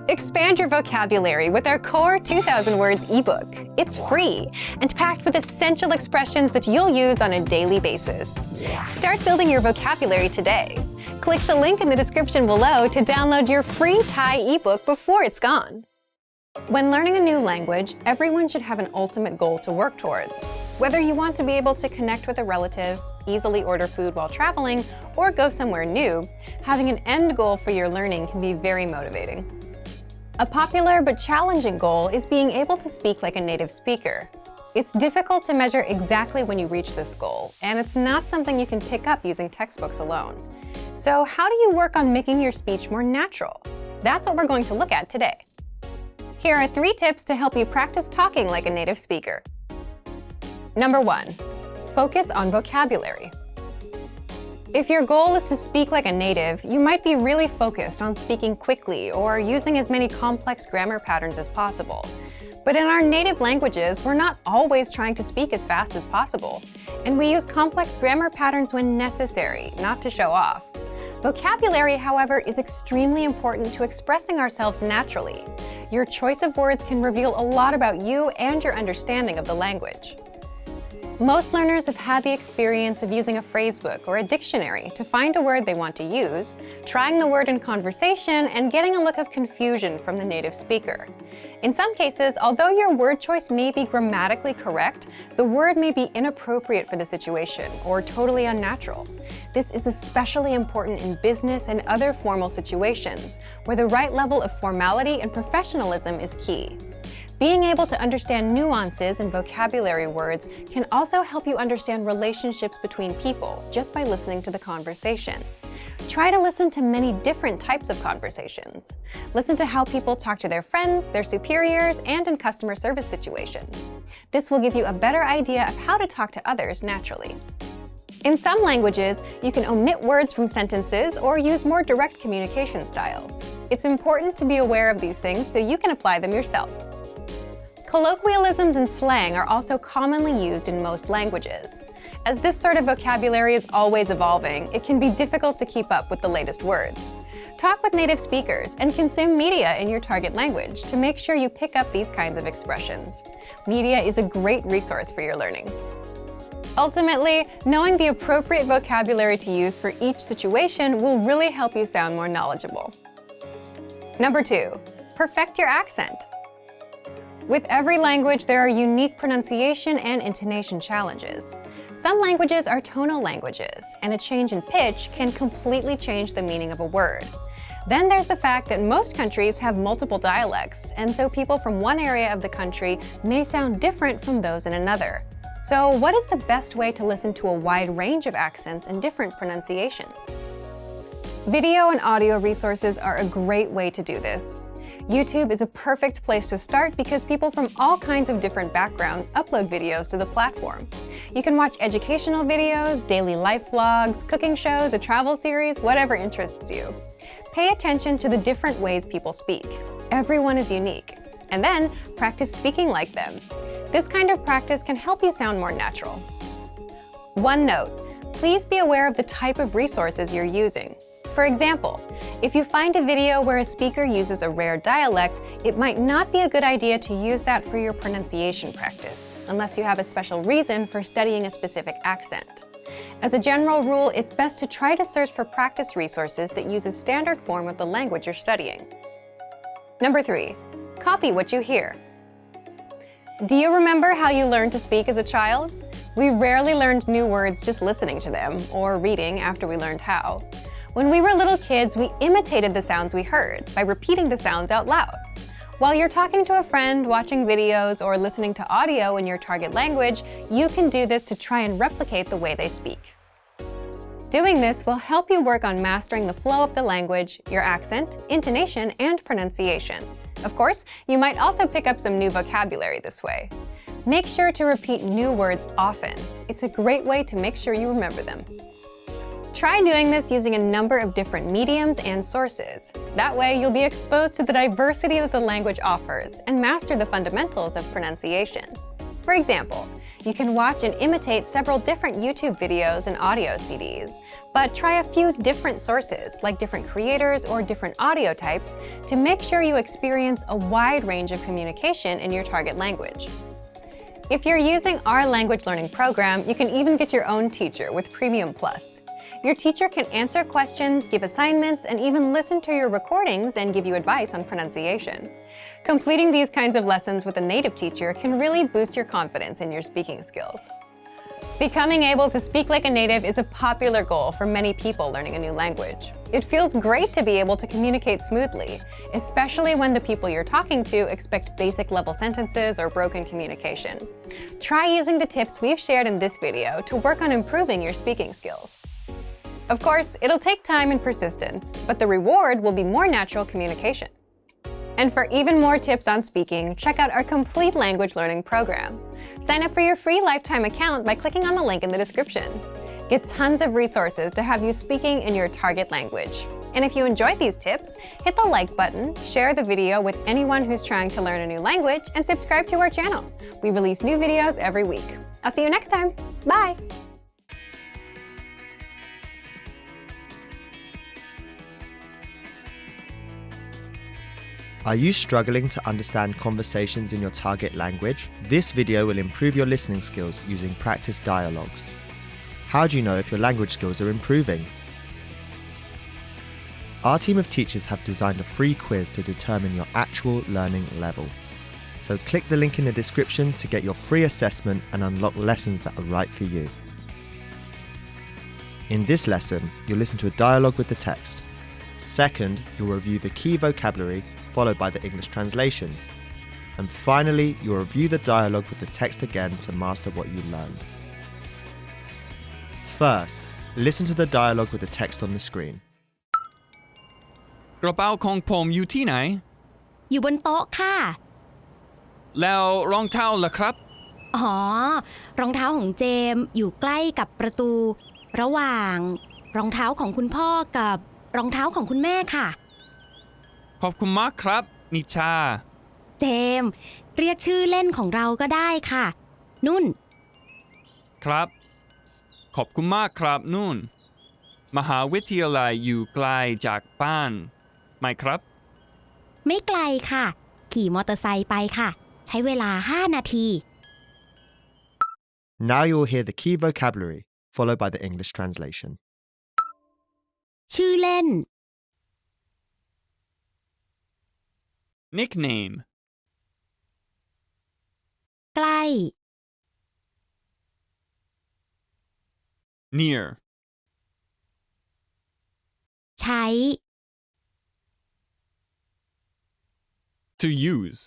Expand your vocabulary with our Core 2000 Words ebook. It's free and packed with essential expressions that you'll use on a daily basis. Start building your vocabulary today. Click the link in the description below to download your free Thai ebook before it's gone. When learning a new language, everyone should have an ultimate goal to work towards. Whether you want to be able to connect with a relative, easily order food while traveling, or go somewhere new, having an end goal for your learning can be very motivating. A popular but challenging goal is being able to speak like a native speaker. It's difficult to measure exactly when you reach this goal, and it's not something you can pick up using textbooks alone. So how do you work on making your speech more natural? That's what we're going to look at today. Here are 3 tips to help you practice talking like a native speaker. Number 1, focus on vocabulary. If your goal is to speak like a native, you might be really focused on speaking quickly or using as many complex grammar patterns as possible. But in our native languages, we're not always trying to speak as fast as possible, and we use complex grammar patterns when necessary, not to show off. Vocabulary, however, is extremely important to expressing ourselves naturally. Your choice of words can reveal a lot about you and your understanding of the language. Most learners have had the experience of using a phrasebook or a dictionary to find a word they want to use, trying the word in conversation, and getting a look of confusion from the native speaker. In some cases, although your word choice may be grammatically correct, the word may be inappropriate for the situation or totally unnatural. This is especially important in business and other formal situations, where the right level of formality and professionalism is key. Being able to understand nuances in vocabulary words can also help you understand relationships between people just by listening to the conversation. Try to listen to many different types of conversations. Listen to how people talk to their friends, their superiors, and in customer service situations. This will give you a better idea of how to talk to others naturally. In some languages, you can omit words from sentences or use more direct communication styles. It's important to be aware of these things so you can apply them yourself. Colloquialisms and slang are also commonly used in most languages. As this sort of vocabulary is always evolving, it can be difficult to keep up with the latest words. Talk with native speakers and consume media in your target language to make sure you pick up these kinds of expressions. Media is a great resource for your learning. Ultimately, knowing the appropriate vocabulary to use for each situation will really help you sound more knowledgeable. Number 2, perfect your accent. With every language, there are unique pronunciation and intonation challenges. Some languages are tonal languages, and a change in pitch can completely change the meaning of a word. Then there's the fact that most countries have multiple dialects, and so people from one area of the country may sound different from those in another. So what is the best way to listen to a wide range of accents and different pronunciations? Video and audio resources are a great way to do this. YouTube is a perfect place to start because people from all kinds of different backgrounds upload videos to the platform. You can watch educational videos, daily life vlogs, cooking shows, a travel series, whatever interests you. Pay attention to the different ways people speak. Everyone is unique. And then practice speaking like them. This kind of practice can help you sound more natural. One note, please be aware of the type of resources you're using. For example, if you find a video where a speaker uses a rare dialect, it might not be a good idea to use that for your pronunciation practice, unless you have a special reason for studying a specific accent. As a general rule, it's best to try to search for practice resources that use a standard form of the language you're studying. Number 3, copy what you hear. Do you remember how you learned to speak as a child? We rarely learned new words just listening to them, or reading after we learned how. When we were little kids, we imitated the sounds we heard by repeating the sounds out loud. While you're talking to a friend, watching videos, or listening to audio in your target language, you can do this to try and replicate the way they speak. Doing this will help you work on mastering the flow of the language, your accent, intonation, and pronunciation. Of course, you might also pick up some new vocabulary this way. Make sure to repeat new words often. It's a great way to make sure you remember them. Try doing this using a number of different mediums and sources. That way, you'll be exposed to the diversity that the language offers and master the fundamentals of pronunciation. For example, You can watch and imitate several different YouTube videos and audio CDs, but try a few different sources, like different creators or different audio types, to make sure you experience a wide range of communication in your target language. If you're using our language learning program, you can even get your own teacher with Premium Plus. Your teacher can answer questions, give assignments, and even listen to your recordings and give you advice on pronunciation. Completing these kinds of lessons with a native teacher can really boost your confidence in your speaking skills. Becoming able to speak like a native is a popular goal for many people learning a new language. It feels great to be able to communicate smoothly, especially when the people you're talking to expect basic level sentences or broken communication. Try using the tips we've shared in this video to work on improving your speaking skills. Of course, it'll take time and persistence, but the reward will be more natural communication. And for even more tips on speaking, check out our complete language learning program. Sign up for your free lifetime account by clicking on the link in the description. Get tons of resources to have you speaking in your target language. And if you enjoyed these tips, hit the like button, share the video with anyone who's trying to learn a new language, and subscribe to our channel. We release new videos every week. I'll see you next time. Bye! Are you struggling to understand conversations in your target language? This video will improve your listening skills using practice dialogues. How do you know if your language skills are improving? Our team of teachers have designed a free quiz to determine your actual learning level. So click the link in the description to get your free assessment and unlock lessons that are right for you. In this lesson, you'll listen to a dialogue with the text. Second, you'll review the key vocabulary followed by the English translations. And finally, you'll review the dialogue with the text again to master what you learned. First, listen to the dialogue with the text on the screen. กระเป๋าของผมอยู่ที่ไหน อยู่บนโต๊ะค่ะ แล้วรองเท้าล่ะครับ อ๋อ รองเท้าของเจมส์อยู่ใกล้กับประตู ระหว่างรองเท้าของคุณพ่อกับรองเท้าของคุณแม่ค่ะ ขอบคุณมากครับ นิชา เจมส์เรียกชื่อเล่นของเราก็ได้ค่ะ นุ่น ครับ ขอบคุณมากครับนุ่น มหาวิทยาลัยอยู่ไกลจากบ้านไหมครับ ไม่ไกลค่ะ ขี่มอเตอร์ไซค์ไปค่ะ ใช้เวลา 5 นาที Now you'll hear the key vocabulary, followed by the English translation. ชื่อเล่น nickname ใกล้ near ใช้ to use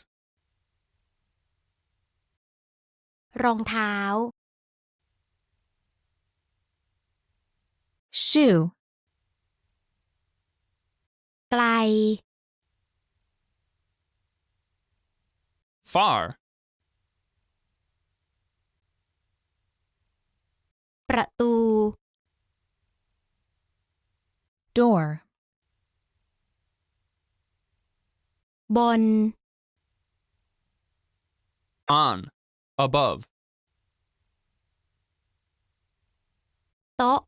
รองเท้า shoe ไกล far ประตู door บน on above โต๊ะ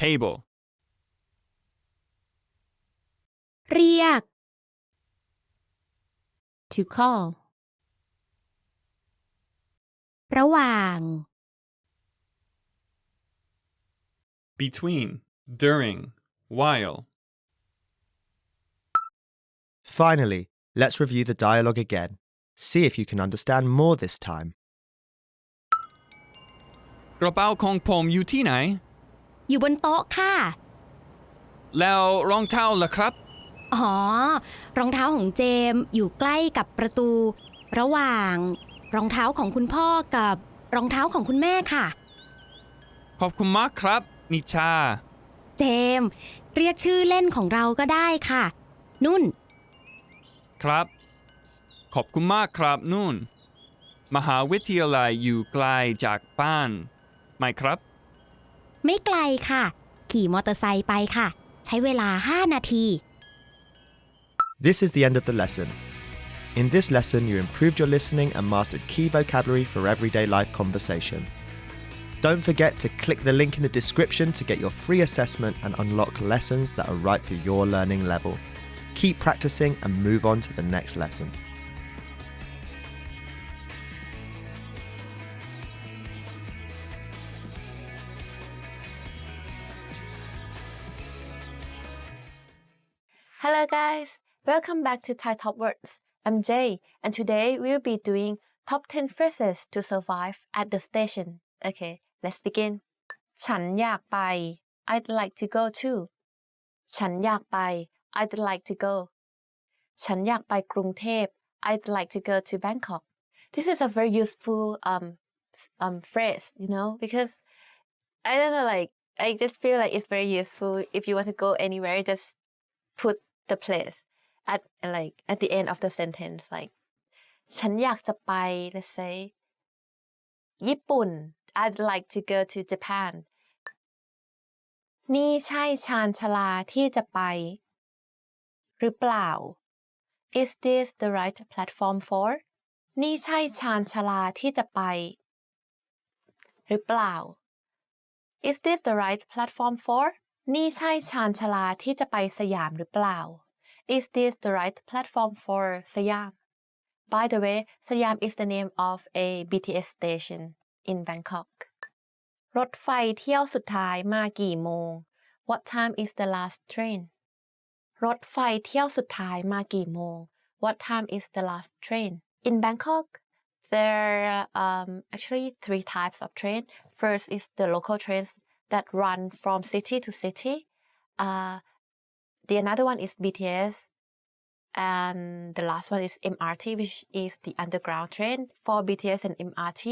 table เรียก to call ระหว่าง between during while Finally, let's review the dialogue again. See if you can understand more this time. กระเป๋าของผมอยู่ที่ไหน อยู่บนโต๊ะค่ะ แล้วรองเท้าล่ะครับ อ๋อ รองเท้าของเจมส์อยู่ใกล้กับประตู ระหว่างรองเท้าของคุณพ่อกับรองเท้าของคุณแม่ค่ะ ขอบคุณมากครับ นิชา เจมส์เรียกชื่อเล่นของเราก็ได้ค่ะ นุ่น ครับ ขอบคุณมากครับนุ่น มหาวิทยาลัยอยู่ไกลจากบ้านไหมครับ ไม่ไกลค่ะ ขี่มอเตอร์ไซค์ไปค่ะ ใช้เวลา 5 นาที This is the end of the lesson. In this lesson, you improved your listening and mastered key vocabulary for everyday life conversation. Don't forget to click the link in the description to get your free assessment and unlock lessons that are right for your learning level. Keep practicing and move on to the next lesson. Hello guys, welcome back to Thai Top Words. I'm Jay, and today we'll be doing top 10 phrases to survive at the station. Okay, let's begin. ฉันอยากไป I'd like to go too. ฉันอยากไป I'd like to go. ฉันอยากไปกรุงเทพ I'd like to go to Bangkok. This is a very useful phrase, because I don't know, I just feel like it's very useful if you want to go anywhere, just put the place at the end of the sentence, like ฉันอยากจะไป let's say ญี่ปุ่น I'd like to go to Japan. นี่ใช่ชานชาลาที่จะไปหรือเปล่า Is this the right platform for นี่ใช่ชานชาลาที่จะไปหรือเปล่า Is this the right platform for นี่ใช่ชานชาลาที่จะไปสยามหรือเปล่า Is this the right platform for Siam? By the way, Siam is the name of a BTS station in Bangkok. รถไฟเที่ยวสุดท้ายมากี่โมง What time is the last train? รถไฟเที่ยวสุดท้ายมากี่โมง What time is the last train? In Bangkok, there are actually 3 types of train. First is the local trains that run from city to city. The another one is BTS, and the last one is MRT, which is the underground train. For BTS and MRT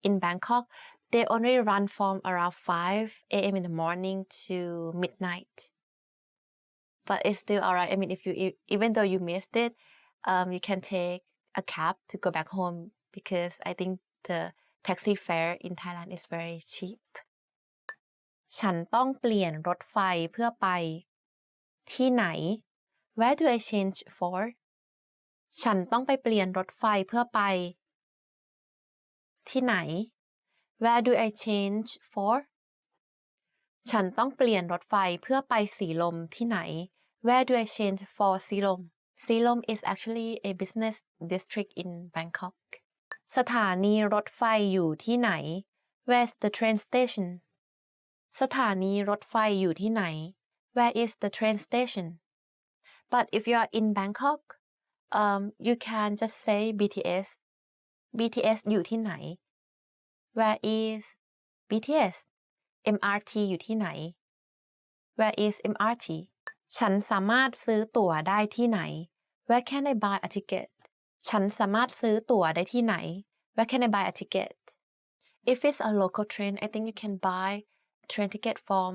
in Bangkok, they only run from around 5 a.m. in the morning to midnight. But it's still alright. I mean, even though you missed it, you can take a cab to go back home, because I think the taxi fare in Thailand is very cheap. ฉันต้องเปลี่ยนรถไฟเพื่อไปที่ไหน Where do I change for? ฉันต้องไปเปลี่ยนรถไฟเพื่อไปที่ไหน Where do I change for? ฉันต้องเปลี่ยนรถไฟเพื่อไปสีลมที่ไหน Where do I change for สีลม สีลม is actually a business district in Bangkok. สถานีรถไฟอยู่ที่ไหน Where's the train station? สถานีรถไฟอยู่ที่ไหน Where is the train station? But if you are in Bangkok, you can just say BTS. BTS อยู่ที่ไหน Where is BTS? MRT อยู่ที่ไหน Where is MRT? ฉันสามารถซื้อตั๋วได้ที่ไหน Where can I buy a ticket? ฉันสามารถซื้อตั๋วได้ที่ไหน Where can I buy a ticket? If it's a local train, I think you can buy train ticket from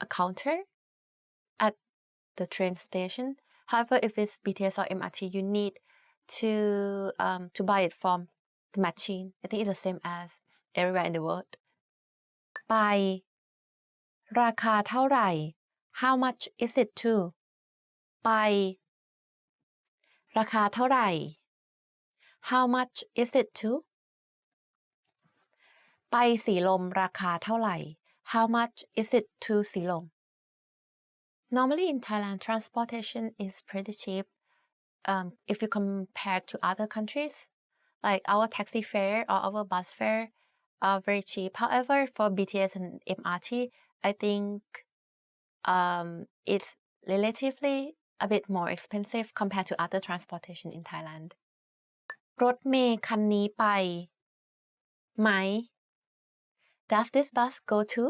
a counter at the train station. However, if it's BTS or MRT, you need to buy it from the machine. I think it's the same as everywhere in the world. ไปราคาเท่าไหร่ How much is it to? ไปราคาเท่าไหร่ How much is it to? ไปสีลมราคาเท่าไหร่ How much is it to สีลม Normally in Thailand, transportation is pretty cheap if you compare to other countries. Like our taxi fare or our bus fare are very cheap. However, for BTS and MRT, I think it's relatively a bit more expensive compared to other transportation in Thailand. รถเมล์คันนี้ไปไหม Does this bus go to?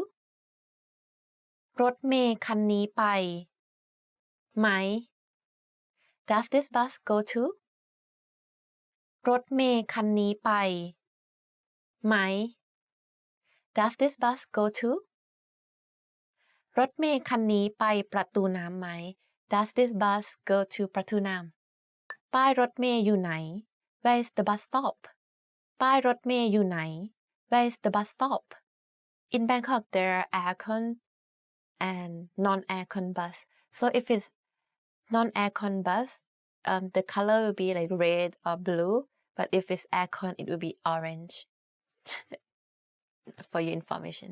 รถเมล์คันนี้ไปไหม Does this bus go to? รถเมล์คันนี้ไปไหม Does this bus go to? รถเมล์คันนี้ไปประตูน้ำไหม Does this bus go to ประตูน้ำป้ายรถเมล์อยู่ไหน Where is the bus stop? ป้ายรถเมล์อยู่ไหน Where is the bus stop? In Bangkok, there are aircon and non-aircon bus. So if it's non-aircon bus, the color will be like red or blue, but if it's aircon, it will be orange. For your information.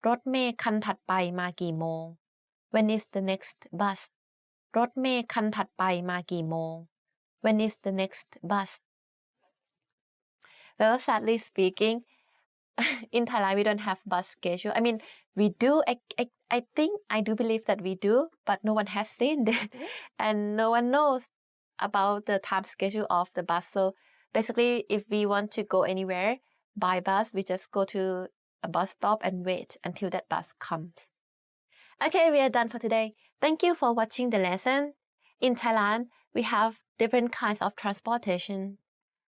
รถเมล์คันถัดไปมากี่โมง When is the next bus รถเมล์คันถัดไปมากี่โมง When is the next bus Well, sadly speaking, in Thailand we don't have bus schedule. I mean, we do. I think I do believe that we do, but no one has seen it, and no one knows about the time schedule of the bus. So basically, if we want to go anywhere by bus, we just go to a bus stop and wait until that bus comes. Okay, we are done for today. Thank you for watching the lesson. In Thailand, we have different kinds of transportation,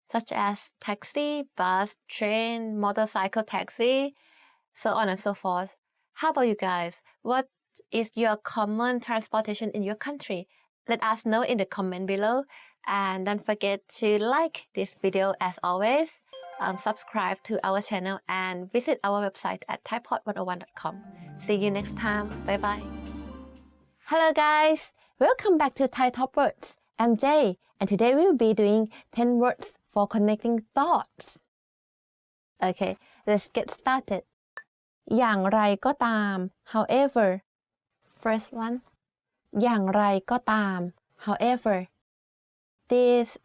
such as taxi, bus, train, motorcycle taxi, so on and so forth. How about you guys? What is your common transportation in your country? Let us know in the comment below. And don't forget to like this video as always. Subscribe to our channel and visit our website at thaipod101.com. See you next time. Bye bye. Hello guys. Welcome back to Thai Top Words. I'm Jay, and today we will be doing 10 words for connecting thoughts. Okay, let's get started. อย่างไรก็ตาม however. First one. อย่างไรก็ตาม however. This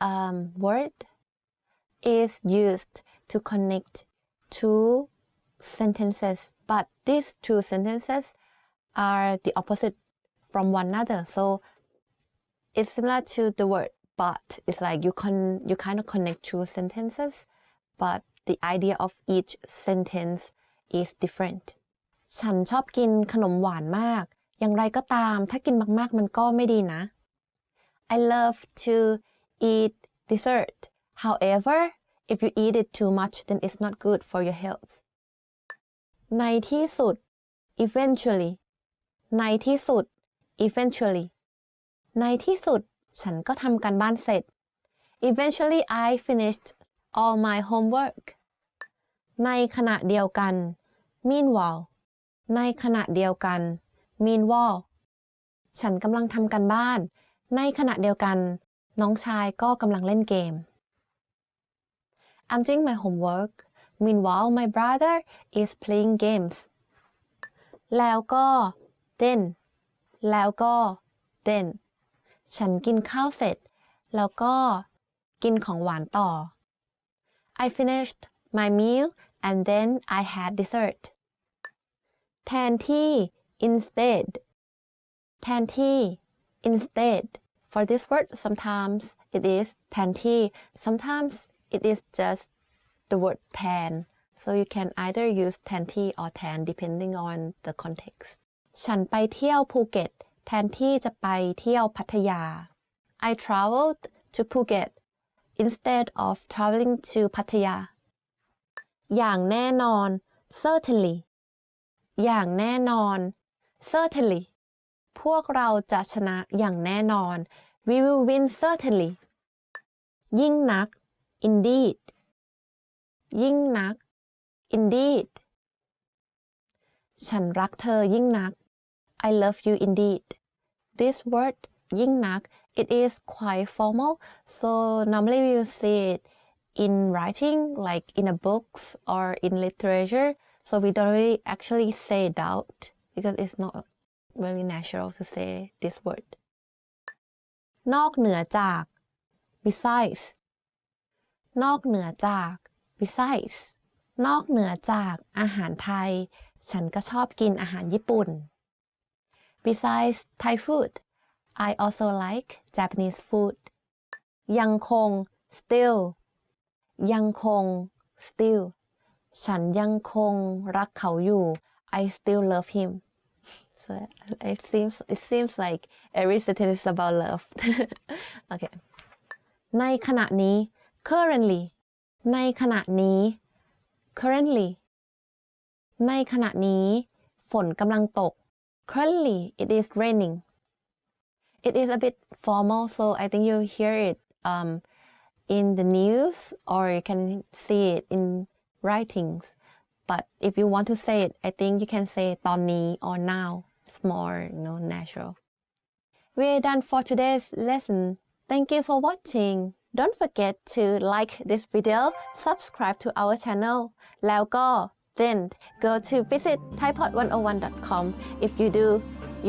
word is used to connect two sentences, but these two sentences are the opposite from one another. So it's similar to the word but. It's like you kind of connect two sentences, but the idea of each sentence is different. ฉันชอบกินขนมหวานมากอย่างไรก็ตามถ้ากินมากๆมันก็ไม่ดีนะ I love to eat dessert. However, if you eat it too much, then it's not good for your health. ในที่สุด eventually. ในที่สุด eventually. ในที่สุดฉันก็ทำการบ้านเสร็จ Eventually I finished all my homework. ในขณะเดียวกัน meanwhile. ในขณะเดียวกัน meanwhile. ฉันกำลังทำการบ้านในขณะเดียวกันน้องชายก็กำลังเล่นเกม I'm doing my homework. Meanwhile, my brother is playing games. แล้วก็ then. แล้วก็ then. ฉันกินข้าวเสร็จแล้วก็กินของหวานต่อ I finished my meal and then I had dessert. แทนที่ instead. แทนที่ instead. For this word, sometimes it is แทนที่ sometimes it is just the word แทน so you can either use แทนที่ or แทน depending on the context. ฉันไปเที่ยวภูเก็ตแทนที่จะไปเที่ยวพัทยา I traveled to Phuket instead of traveling to Pattaya. อย่างแน่นอน certainly. อย่างแน่นอน certainly. พวกเราจะชนะอย่างแน่นอน We will win certainly. ยิ่งนัก indeed. ยิ่งนัก indeed. ฉันรักเธอยิ่งนัก I love you indeed. This word ยิ่งนัก it is quite formal, so normally we will see it in writing, like in a books or in literature. So we don't really actually say it out because it's not really natural to say this word. นอกเหนือจาก besides. นอกเหนือจาก besides. นอกเหนือจากอาหารไทยฉันก็ชอบกินอาหารญี่ปุ่น Besides Thai food, I also like Japanese food. ยังคง still. ยังคง still. ฉันยังคงรักเขาอยู่ I still love him. So it seems like every sentence is about love. Okay. ในขณะนี้ currently. ในขณะนี้ currently. ในขณะนี้ฝนกำลังตก Currently it is raining. It is a bit formal, so I think you hear it in the news or you can see it in writings. But if you want to say it, I think you can say ตอนนี้ or now. It's more, natural. We are done for today's lesson. Thank you for watching. Don't forget to like this video, subscribe to our channel แล้วก็ then go to visit thaipod101.com. If you do,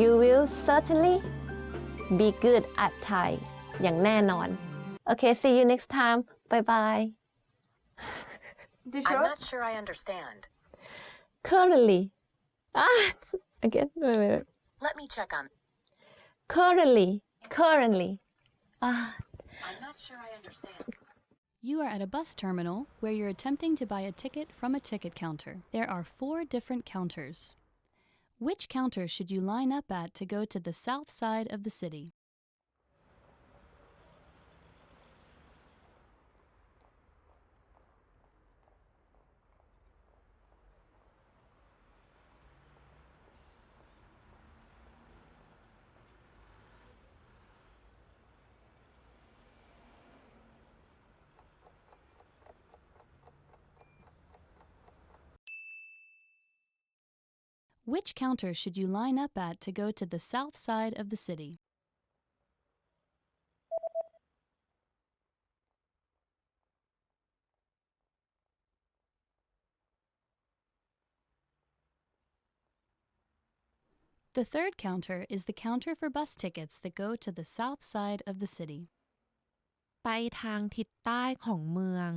you will certainly be good at Thai อย่างแน่นอน Okay, see you next time. Bye bye. I'm not sure I understand. Currently. Again. Wait. Let me check on. Currently. I'm not sure I understand. You are at a bus terminal where you're attempting to buy a ticket from a ticket counter. There are 4 different counters. Which counter should you line up at to go to the south side of the city? Which counter should you line up at to go to the south side of the city? The third counter is the counter for bus tickets that go to the south side of the city. ไปทางทิศใต้ของเมือง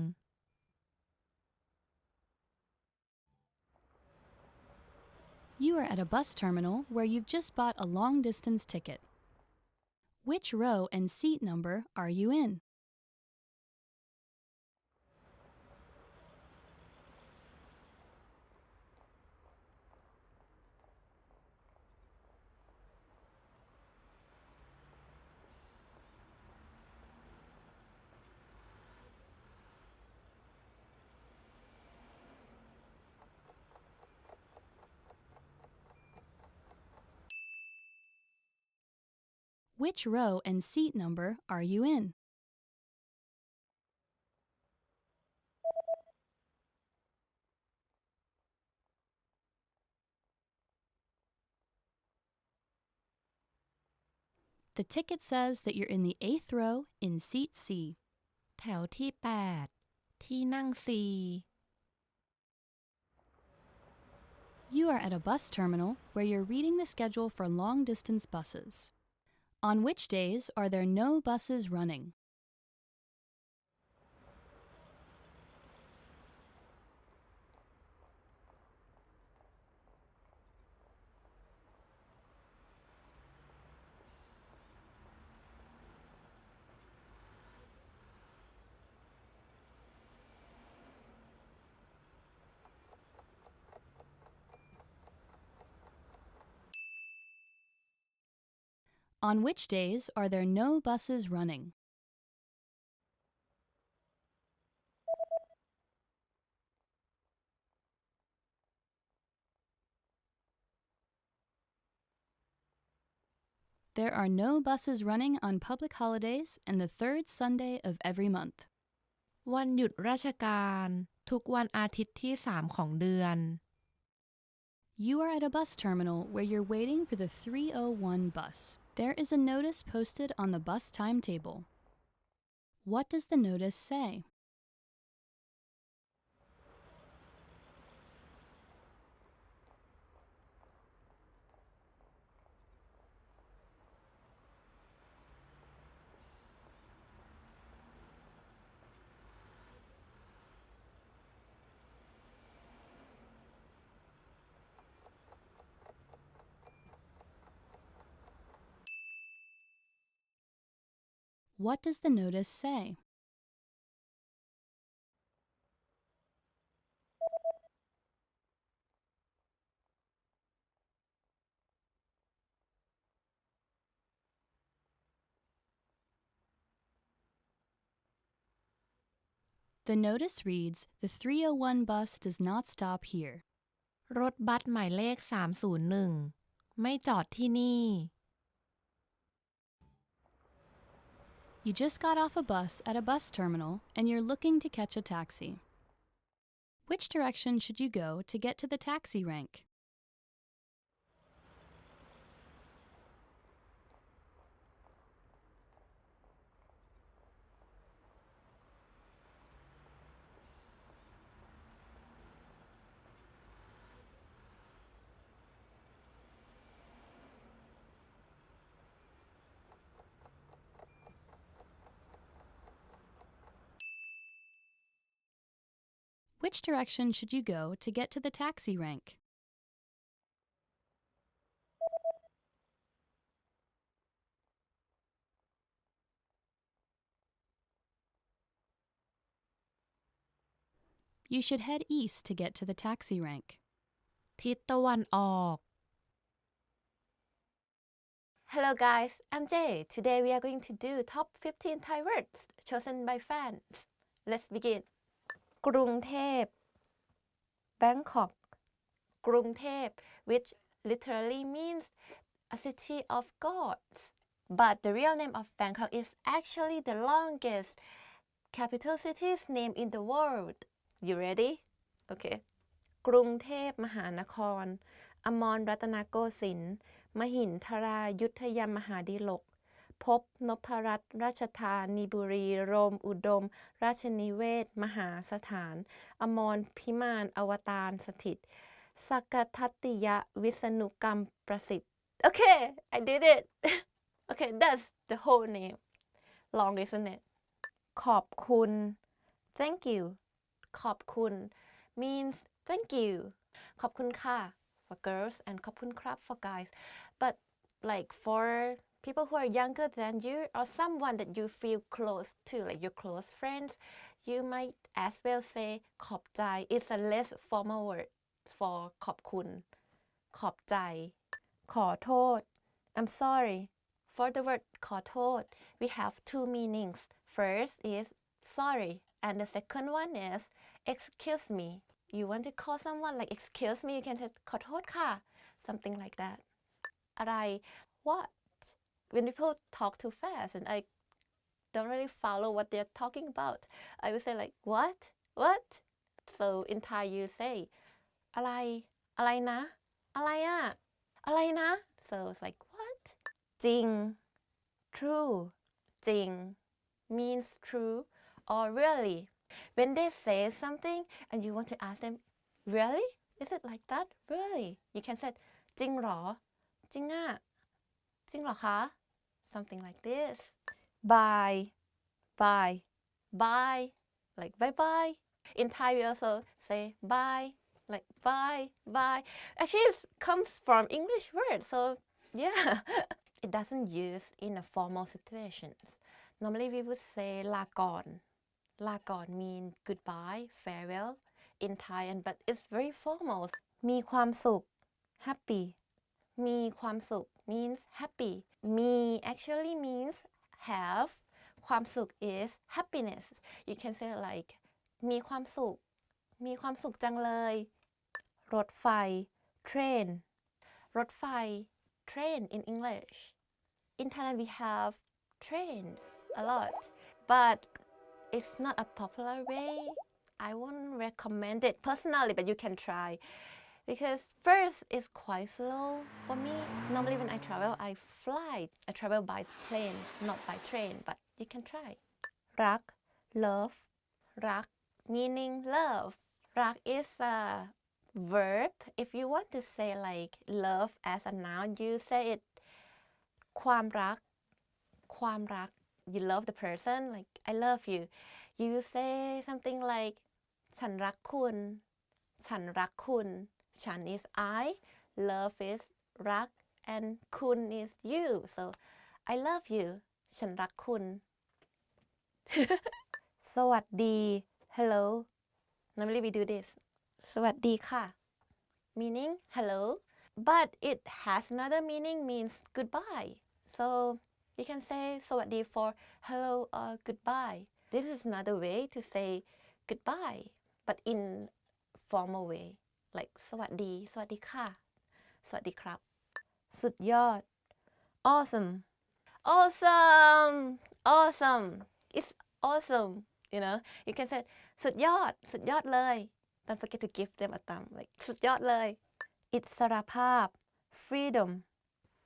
You are at a bus terminal where you've just bought a long-distance ticket. Which row and seat number are you in? Which row and seat number are you in? The ticket says that you're in the 8th row in seat C. แถวที่ 8 ที่นั่ง C. You are at a bus terminal where you're reading the schedule for long-distance buses. On which days are there no buses running? On which days are there no buses running? There are no buses running on public holidays and the 3rd Sunday of every month. วันหยุดราชการทุกวันอาทิตย์ที่ 3 ของเดือน You are at a bus terminal where you're waiting for the 301 bus. There is a notice posted on the bus timetable. What does the notice say? What does the notice say? The notice reads, "The 301 bus does not stop here." รถบัสหมายเลข 301 ไม่จอดที่นี่ You just got off a bus at a bus terminal and you're looking to catch a taxi. Which direction should you go to get to the taxi rank? Which direction should you go to get to the taxi rank? You should head east to get to the taxi rank. ทิศตะวันออก Hello guys, I'm Jay. Today we are going to do top 15 Thai words chosen by fans. Let's begin. กรุงเทพ Bangkok กรุงเทพ which literally means a city of gods. But the real name of Bangkok is actually the longest capital city's name in the world. You ready? Okay. กรุงเทพมหานคร อมรรัตนโกสินทร์มหินทรายุทธยมหาดิลก ภพนพรัตน์ราชธานีบุรีโรมอุดม ราชนิเวศมหาสถาน อมรพิมานอวตารสถิต สักทัตติยะวิษณุกรรมประสิทธิ์ Okay, I did it. Okay, that's the whole name. Long, isn't it? ขอบคุณ Thank you. ขอบคุณ means thank you. ขอบคุณค่ะ for girls and ขอบคุณครับ for guys. But like for people who are younger than you or someone that you feel close to, like your close friends, you might as well say ขอบใจ. It's a less formal word for ขอบคุณ ขอบใจ ขอโทษ I'm sorry. For the word ขอโทษ we have two meanings. First is sorry and the second one is excuse me. You want to call someone like excuse me, you can say ขอโทษค่ะ something like that. อะไร what? When people talk too fast and I don't really follow what they're talking about, I would say like what? What? So in Thai you say อะไร อะไรนะ อะไรอะ อะไรนะ so it's like what? จริง true จริง means true or really. When they say something and you want to ask them really? Is it like that? Really? You can say จริงหรอ จริงอะ จริงหรอคะ something like this. Bye. Bye. Bye. Like bye bye. In Thai we also say bye. Like bye. Bye. Actually it comes from English word. So yeah. It doesn't use in a formal situations. Normally we would say ลาก่อน ลาก่อน mean goodbye, farewell in Thai, but it's very formal. มีความสุข happy. มีความสุข means happy. มี actually means have. ความสุข is happiness. You can say like มีความสุข มีความสุขจังเลย รถไฟ train. รถไฟ train in English. In Thailand we have trains a lot, but it's not a popular way. I wouldn't recommend it personally, but you can try. Because first, it's quite slow for me. Normally when I travel, I fly. I travel by plane, not by train, but you can try. รัก love รัก meaning love. รัก is a verb. If you want to say like love as a noun, you say it ความรัก ความรัก. You love the person, like I love you. You say something like ฉันรักคุณ ฉันรักคุณ ฉัน is I, love is รัก and คุณ is you. So I love you. ฉันรักคุณ สวัสดี hello. Normally we do this. สวัสดีค่ะ meaning hello, but it has another meaning, means goodbye. So you can say สวัสดี for hello or goodbye. This is another way to say goodbye, but in formal way, like สวัสดี สวัสดีค่ะ สวัสดีครับ สุดยอด awesome. Awesome. Awesome. It's awesome. You know, you can say สุดยอด สุดยอดเลย Don't forget to give them a thumb, like สุดยอดเลย อิสรภาพ freedom.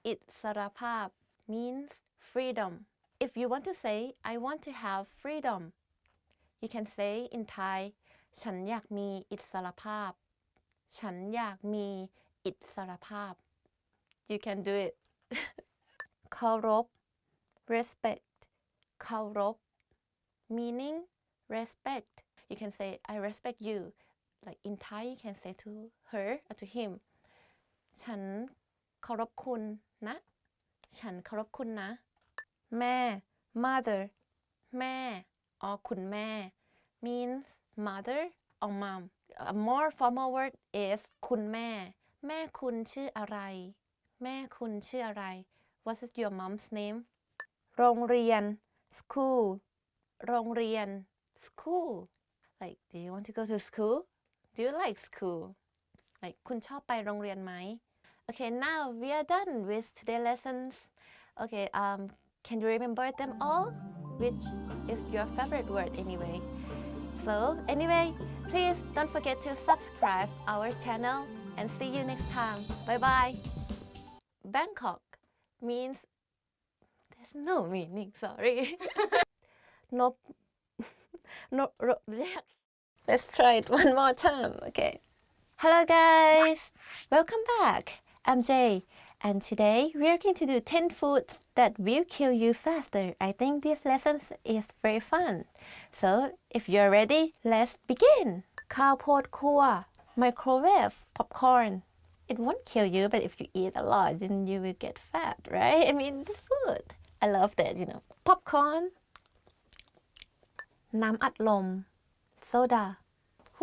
อิสรภาพ means freedom. If you want to say I want to have freedom, you can say in Thai ฉันอยากมีอิสรภาพ ฉันอยากมีอิสรภาพ You can do it. เคารพ respect. เคารพ meaning respect. You can say I respect you. like in Thai you can say to her or to him ฉันเคารพคุณนะฉันเคารพคุณนะแม่ mother แม่ or คุณแม่ means mother or mom. A more formal word is คุณแม่แม่คุณชื่ออะไรแม่คุณชื่ออะไร What is your mom's name โรงเรียน school โรงเรียน school like do you want to go to school do you like school like คุณชอบไปโรงเรียนไหม Okay, now we are done with today's lessons. Okay, can you remember them all? Which is your favorite word anyway? So anyway, please don't forget to subscribe our channel and see you next time. Bye bye. Bangkok means there's no meaning. Sorry. No. No. Let's try it one more time. Okay. Hello guys. Welcome back. I'm Jay, and today we're going to do 10 foods that will kill you faster. I think this lesson is very fun. So if you're ready, let's begin. ข้าวโพดคั่ว microwave popcorn. It won't kill you, but if you eat a lot, then you will get fat, right? I mean, this food. I love that, you know. Popcorn. น้ำอัดลม soda.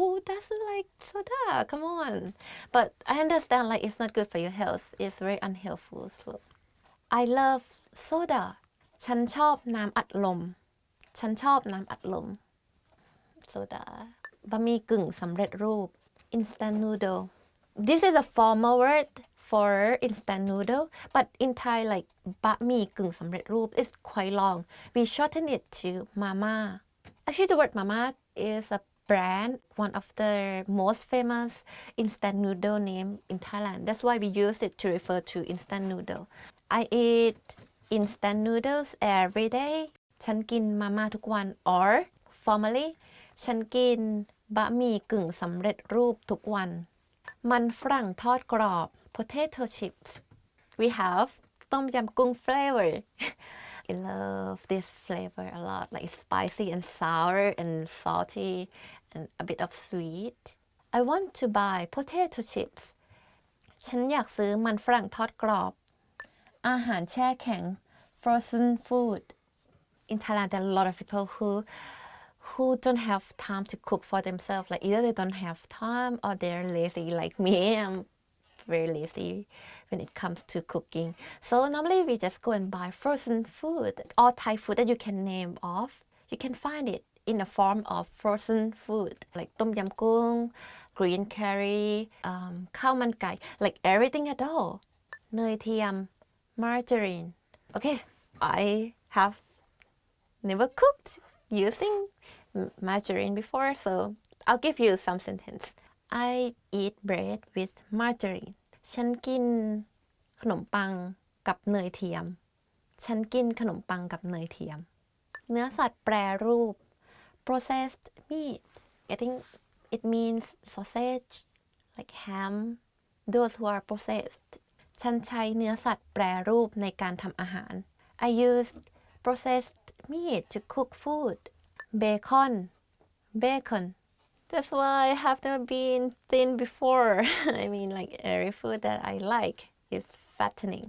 Who doesn't like soda? Come on. But I understand like it's not good for your health. It's very unhealthful. So I love soda. ฉันชอบน้ำอัดลม ฉันชอบน้ำอัดลม soda บะหมี่กึ่งสำเร็จรูป instant noodle. This is a formal word for instant noodle, but in Thai like บะหมี่กึ่งสำเร็จรูป is quite long. We shorten it to mama. Actually, the word mama is a brand, one of the most famous instant noodle name in Thailand. That's why we use it to refer to instant noodle. I eat instant noodles every day. ฉันกินมาม่าทุกวัน or formally ฉันกินบะหมี่กึ่งสำเร็จรูปทุกวัน มันฝรั่งทอดกรอบ potato chips. We have ต้มยำกุ้ง flavor. I love this flavor a lot, like it's spicy and sour and salty and a bit of sweet. I want to buy potato chips. ฉันอยากซื้อมันฝรั่งทอดกรอบ อาหารแช่แข็ง frozen food. In Thailand, there are a lot of people who don't have time to cook for themselves. Like either they don't have time or they're lazy like me. I'm very lazy when it comes to cooking. So normally we just go and buy frozen food. All Thai food that you can name off, you can find it in the form of frozen food like ต้มยำกุ้ง green curry, ข้าวมันไก่ like everything at all. เนยเทียม margarine. Okay, I have never cooked using margarine before, so I'll give you some sentence. I eat bread with margarine. ฉันกินขนมปังกับเนยเทียม ฉันกินขนมปังกับเนยเทียม เนื้อสัตว์แปรรูป processed meat. I think it means sausage, like ham, those who are processed. ฉันใช้เนื้อสัตว์แปรรูปในการทำอาหาร I used processed meat to cook food. Bacon. Bacon. That's why I have never been thin before. I mean, like every food that I like is fattening.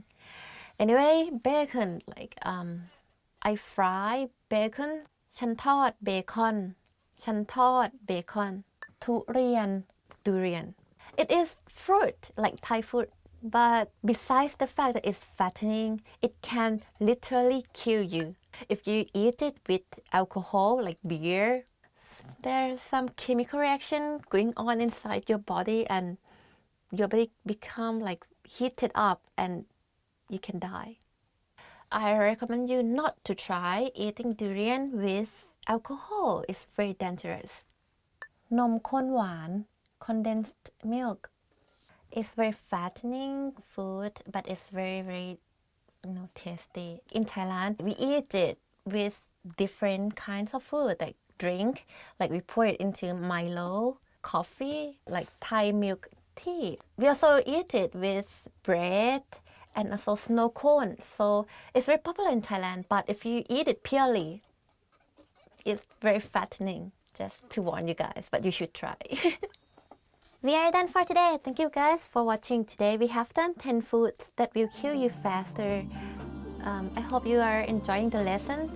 Anyway, bacon, like I fry bacon. ฉันทอดเบคอน ฉันทอดเบคอน ทุเรียน durian. It is fruit, like Thai food, but besides the fact that it's fattening, it can literally kill you. If you eat it with alcohol, like beer, there's some chemical reaction going on inside your body and your body become like heated up and you can die. I recommend you not to try eating durian with alcohol. It's very dangerous. นมข้นหวาน condensed milk. It's very fattening food, but it's very tasty. In Thailand, we eat it with different kinds of food, like drink, like we pour it into Milo, coffee, like Thai milk tea. We also eat it with bread and also snow cone. So it's very popular in Thailand, but if you eat it purely, it's very fattening. Just to warn you guys, but you should try. We are done for today. Thank you guys for watching. Today we have done 10 foods that will kill you faster. I hope you are enjoying the lesson.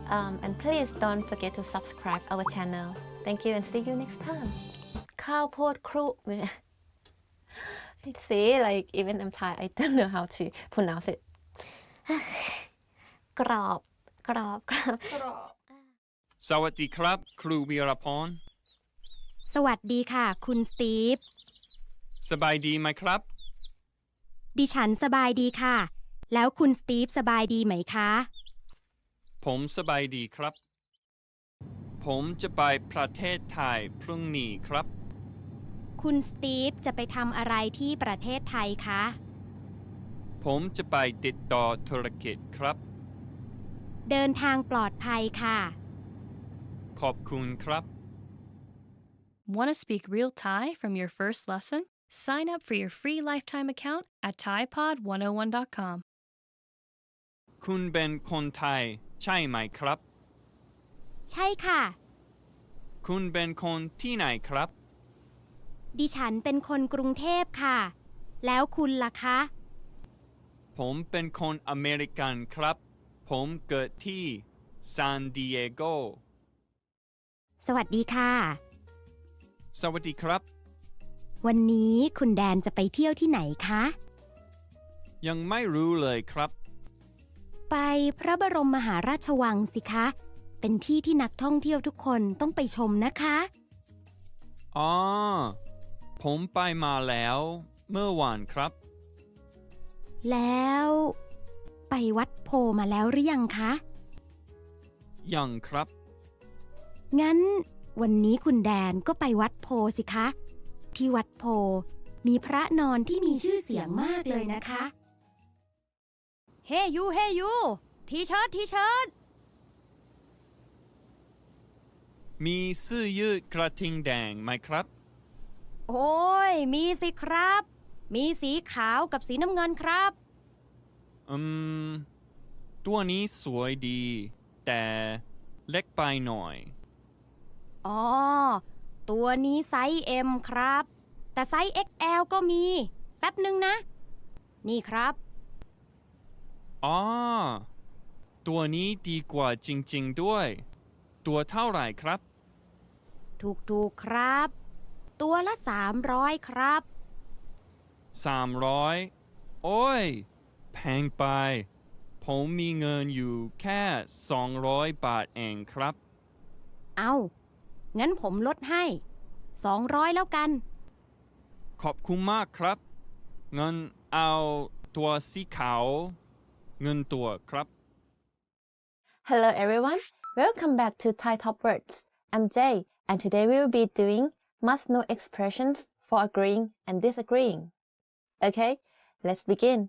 And please don't forget to subscribe our channel. Thank you and see you next time. ข้าวโพดครุ See, like even I'm Thai, I don't know how to pronounce it. กรอบ สวัสดีครับครูวีรพร สวัสดีค่ะ คุณสตีฟ สบายดีไหมครับ ดิฉันสบายดีค่ะ แล้วคุณสตีฟสบายดีไหมคะ ผมสบายดีครับ ผมจะไปประเทศไทยพรุ่งนี้ครับ คุณสตีฟจะไปทำอะไรที่ประเทศไทยคะ ผมจะไปติดต่อธุรกิจครับ เดินทางปลอดภัยค่ะ ขอบคุณครับ Want to speak real Thai from your first lesson? Sign up for your free lifetime account at thaipod101.com. คุณเป็นคนไทยใช่ไหมครับ ใช่ค่ะ คุณเป็นคนที่ไหนครับ ดิฉันเป็นคนกรุงเทพค่ะ แล้วคุณล่ะคะ ผมเป็นคนอเมริกันครับ ผมเกิดที่ซานดิเอโก สวัสดีค่ะ สวัสดีครับ วันนี้คุณแดนจะไปเที่ยวที่ไหนคะ ยังไม่รู้เลยครับ ไปพระบรมมหาราชวังสิคะ เป็นที่ที่นักท่องเที่ยวทุกคนต้องไปชมนะคะ อ๋อ ผมไปมาแล้วเมื่อวานครับ แล้ว ไปวัดโพมาแล้วหรือยังคะ ยังครับ งั้นวันนี้คุณแดนก็ไปวัดโพสิคะ ที่วัดโพมีพระนอนที่มีชื่อเสียงมากเลยนะคะ เฮ้ยูทีเชิร์ต มีเสื้อยืดกระทิงแดงไหมครับ โอ้ยมีสิครับ มีสีขาวกับสีน้ำเงินครับ ตัวนี้สวยดี แต่เล็กไปหน่อย อ๋อ ตัวนี้ไซส์ M ครับ แต่ไซส์ XL ก็มี แป๊บหนึ่งนะ นี่ครับ อ๋อ ตัวนี้ดีกว่าจริงๆด้วย ตัวเท่าไหร่ครับ ถูกครับ ตัวละ300ครับ 300 โอ้ย แพงไป ผมมีเงินอยู่แค่200 บาทเองครับ เอางั้นผมลดให้ 200แล้วกัน ขอบคุณมากครับ เงินเอาตัวสีขาวเงินตัวครับ Hello everyone, welcome back to Thai Top Words. I'm Jay, and today we will be doing must-know expressions for agreeing and disagreeing. Okay, let's begin.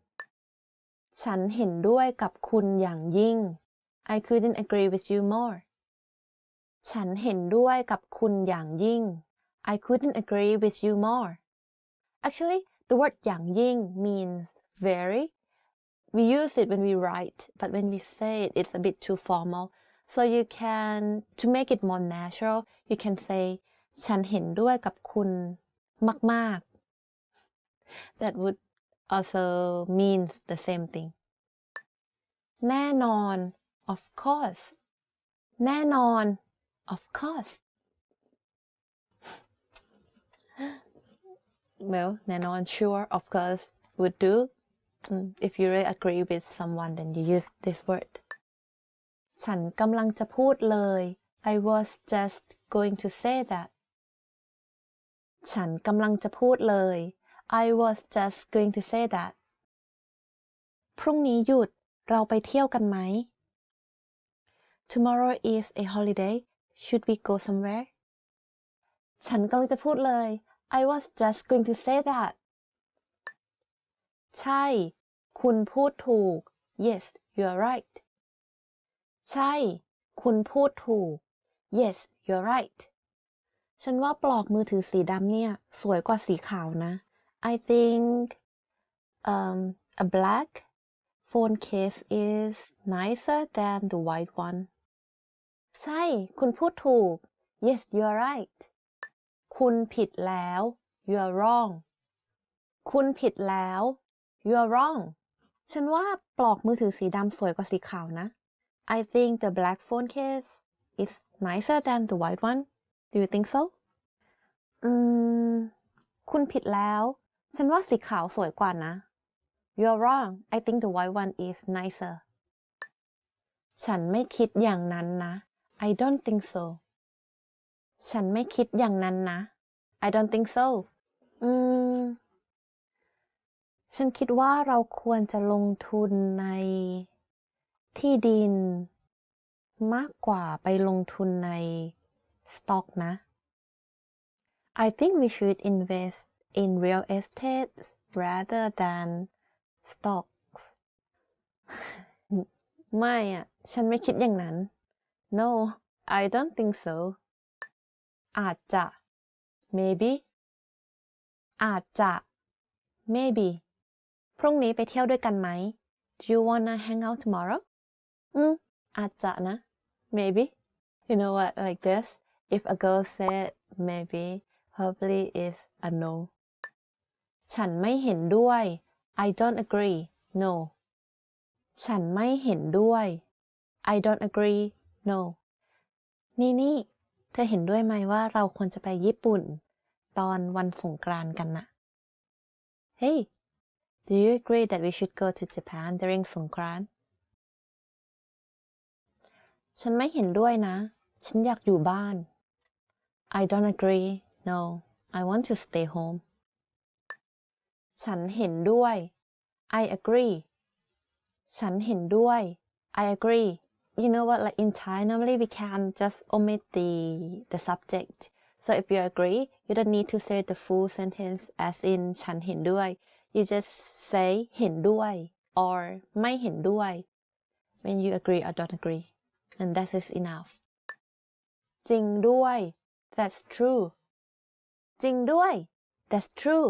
ฉันเห็นด้วยกับคุณอย่างยิ่ง I couldn't agree with you more. ฉันเห็นด้วยกับคุณอย่างยิ่ง I couldn't agree with you more. Actually, the word อย่างยิ่ง means very. We use it when we write, but when we say it, it's a bit too formal. So you can, to make it more natural, you can say ฉันเห็นด้วยกับคุณมากๆ That would also means the same thing. แน่นอน of course. แน่นอน of course. Well, แน่นอน sure, of course would do. If you really agree with someone, then you use this word. ฉันกำลังจะพูดเลย I was just going to say that. ฉันกำลังจะพูดเลย I was just going to say that. พรุ่งนี้หยุด เราไปเที่ยวกันไหม Tomorrow is a holiday. Should we go somewhere? ฉันกำลังจะพูดเลย I was just going to say that. ใช่ คุณพูดถูก Yes, you're right. ใช่ คุณพูดถูก Yes, you're right. ฉันว่าปลอกมือถือสีดำเนี่ยสวยกว่าสีขาวนะ I think a black phone case is nicer than the white one. ใช่ คุณพูดถูก Yes, you're right. คุณผิดแล้ว You are wrong คุณผิดแล้ว You are wrong ฉันว่าปลอกมือถือสีดำสวยกว่าสีขาวนะ I think the black phone case is nicer than the white one Do you think so คุณผิดแล้ว ฉันว่าสีขาวสวยกว่านะ You are wrong I think the white one is nicer ฉันไม่คิดอย่างนั้นนะ I don't think so ฉันไม่คิดอย่างนั้นนะ I don't think so ฉันคิดว่าเราควรจะลงทุนในที่ดินมากกว่าไปลงทุนในสต็อกนะ I think we should invest in real estate rather than stocks ไม่ฉันไม่คิดอย่างนั้น No I don't think so อาจจะ maybe อาจจะ maybe พรุ่งนี้ไปเที่ยวด้วยกันไหม Do you wanna hang out tomorrow อาจจะนะ maybe You know what like this if a girl said maybe probably is a no ฉันไม่เห็นด้วย I don't agree no ฉันไม่เห็นด้วย I don't agree no นี่เธอเห็นด้วยไหมว่าเราควรจะไปญี่ปุ่นตอนวันสงกรานต์กันน่ะ Hey do you agree that we should go to Japan during สงกรานต์ฉันไม่เห็นด้วยนะ ฉันอยากอยู่บ้าน I don't agree no I want to stay home ฉันเห็นด้วย I agree ฉันเห็นด้วย I agree You know what like in Thai normally we can just omit the subject so if you agree you don't need to say the full sentence as in ฉันเห็นด้วย you just say เห็นด้วย or ไม่เห็นด้วย when you agree or don't agree and that is enough จริงด้วย that's true จริงด้วย that's true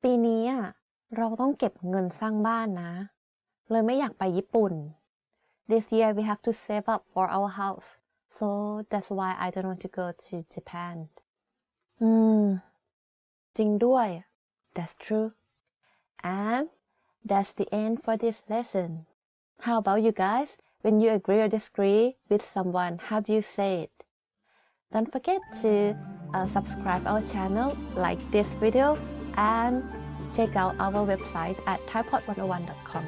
ปีนี้เราต้องเก็บเงินสร้างบ้านนะเลยไม่อยากไปญี่ปุ่น This year we have to save up for our house so that's why I don't want to go to Japan จริงด้วย that's true and that's the end for this lesson how about you guys when you agree or disagree with someone how do you say it don't forget to subscribe our channel like this video and check out our website at thaipod101.com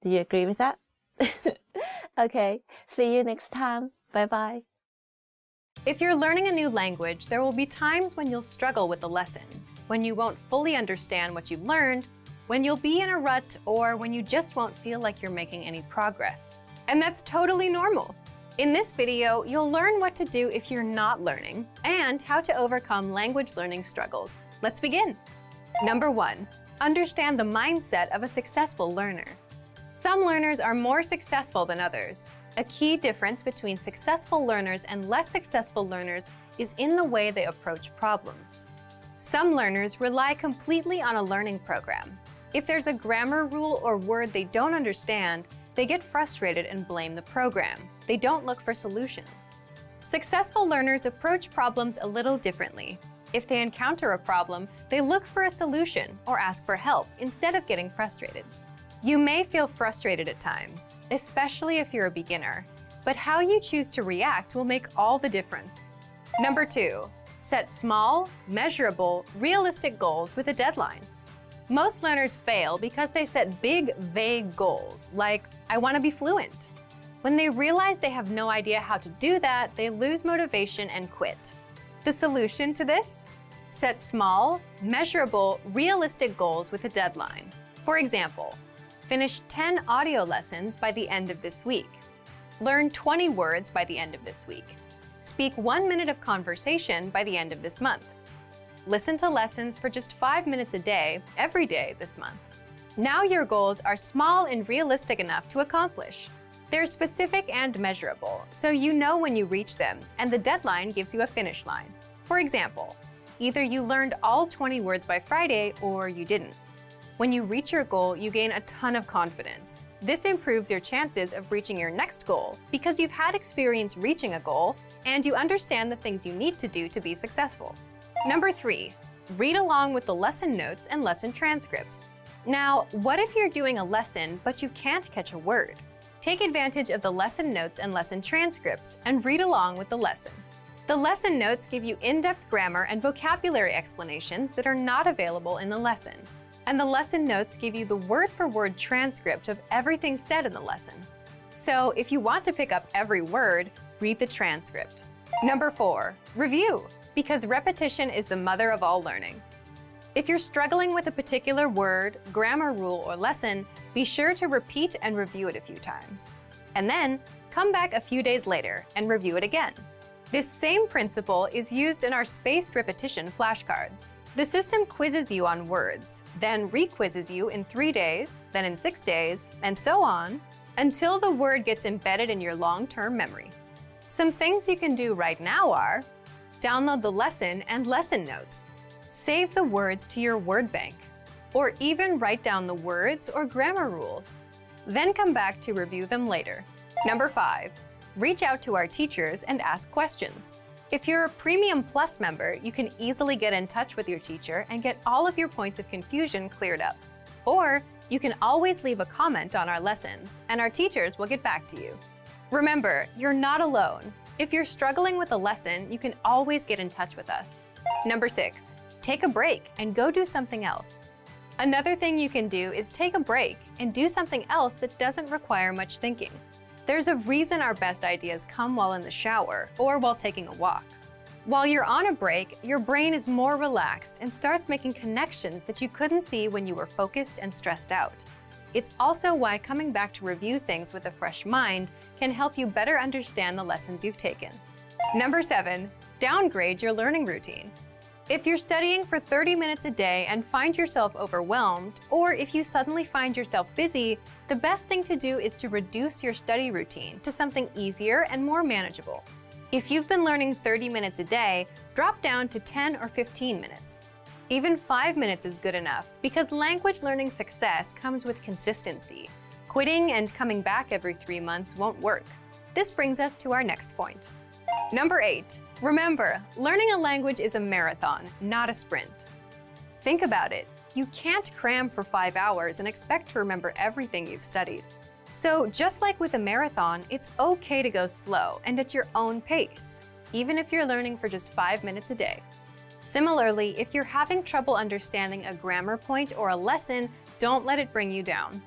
do you agree with that okay see you next time bye bye If you're learning a new language, there will be times when you'll struggle with the lesson, when you won't fully understand what you've learned, when you'll be in a rut, or when you just won't feel like you're making any progress. And that's totally normal. In this video, you'll learn what to do if you're not learning and how to overcome language learning struggles. Let's begin. Number 1. Understand the mindset of a successful learner. Some learners are more successful than others. A key difference between successful learners and less successful learners is in the way they approach problems. Some learners rely completely on a learning program. If there's a grammar rule or word they don't understand, they get frustrated and blame the program. They don't look for solutions. Successful learners approach problems a little differently. If they encounter a problem, they look for a solution or ask for help instead of getting frustrated. You may feel frustrated at times, especially if you're a beginner, but how you choose to react will make all the difference. Number 2, set small, measurable, realistic goals with a deadline. Most learners fail because they set big, vague goals, like, I want to be fluent. When they realize they have no idea how to do that, they lose motivation and quit. The solution to this? Set small, measurable, realistic goals with a deadline. For example, finish 10 audio lessons by the end of this week. Learn 20 words by the end of this week. Speak 1 minute of conversation by the end of this month. Listen to lessons for just 5 minutes a day, every day this month. Now your goals are small and realistic enough to accomplish. They're specific and measurable, so you know when you reach them, and the deadline gives you a finish line. For example, either you learned all 20 words by Friday or you didn't. When you reach your goal, you gain a ton of confidence. This improves your chances of reaching your next goal because you've had experience reaching a goal and you understand the things you need to do to be successful. Number 3, Read along with the lesson notes and lesson transcripts. Now, what if you're doing a lesson but you can't catch a word? Take advantage of the lesson notes and lesson transcripts and read along with the lesson. The lesson notes give you in-depth grammar and vocabulary explanations that are not available in the lesson. And the lesson notes give you the word-for-word transcript of everything said in the lesson. So if you want to pick up every word, read the transcript. Number 4, review, because repetition is the mother of all learning. If you're struggling with a particular word, grammar rule, or lesson, be sure to repeat and review it a few times. And then, come back a few days later and review it again. This same principle is used in our spaced repetition flashcards. The system quizzes you on words, then re-quizzes you in 3 days, then in 6 days, and so on, until the word gets embedded in your long-term memory. Some things you can do right now are: download the lesson and lesson notes, save the words to your word bank, or even write down the words or grammar rules. Then come back to review them later. Number 5, reach out to our teachers and ask questions. If you're a Premium Plus member, you can easily get in touch with your teacher and get all of your points of confusion cleared up. Or you can always leave a comment on our lessons, and our teachers will get back to you. Remember, you're not alone. If you're struggling with a lesson, you can always get in touch with us. Number 6, take a break and go do something else. Another thing you can do is take a break and do something else that doesn't require much thinking. There's a reason our best ideas come while in the shower or while taking a walk. While you're on a break, your brain is more relaxed and starts making connections that you couldn't see when you were focused and stressed out. It's also why coming back to review things with a fresh mind can help you better understand the lessons you've taken. Number 7, downgrade your learning routine. If you're studying for 30 minutes a day and find yourself overwhelmed, or if you suddenly find yourself busy, the best thing to do is to reduce your study routine to something easier and more manageable. If you've been learning 30 minutes a day, drop down to 10 or 15 minutes. Even 5 minutes is good enough because language learning success comes with consistency. Quitting and coming back every 3 months won't work. This brings us to our next point. Number 8, remember, learning a language is a marathon, not a sprint. Think about it. You can't cram for 5 hours and expect to remember everything you've studied. So just like with a marathon, it's okay to go slow and at your own pace, even if you're learning for just 5 minutes a day. Similarly, if you're having trouble understanding a grammar point or a lesson, don't let it bring you down.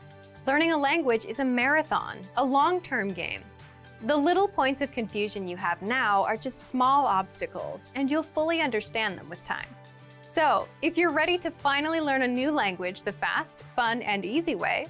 Learning a language is a marathon, a long-term game. The little points of confusion you have now are just small obstacles, and you'll fully understand them with time. So, if you're ready to finally learn a new language the fast, fun, and easy way,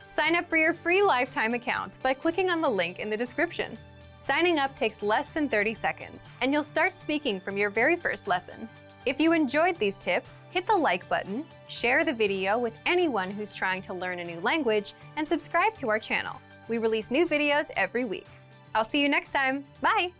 sign up for your free lifetime account by clicking on the link in the description. Signing up takes less than 30 seconds, and you'll start speaking from your very first lesson. If you enjoyed these tips, hit the like button, share the video with anyone who's trying to learn a new language, and subscribe to our channel. We release new videos every week. I'll see you next time. Bye!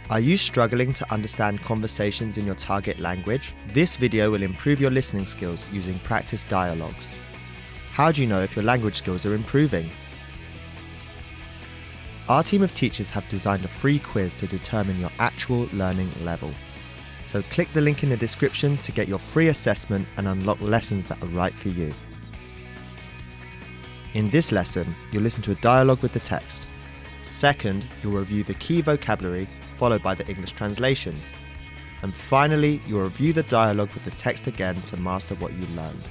Are you struggling to understand conversations in your target language? This video will improve your listening skills using practice dialogues. How do you know if your language skills are improving? Our team of teachers have designed a free quiz to determine your actual learning level. So click the link in the description to get your free assessment and unlock lessons that are right for you. In this lesson, you'll listen to a dialogue with the text. Second, you'll review the key vocabulary, followed by the English translations. And finally, you'll review the dialogue with the text again to master what you learned.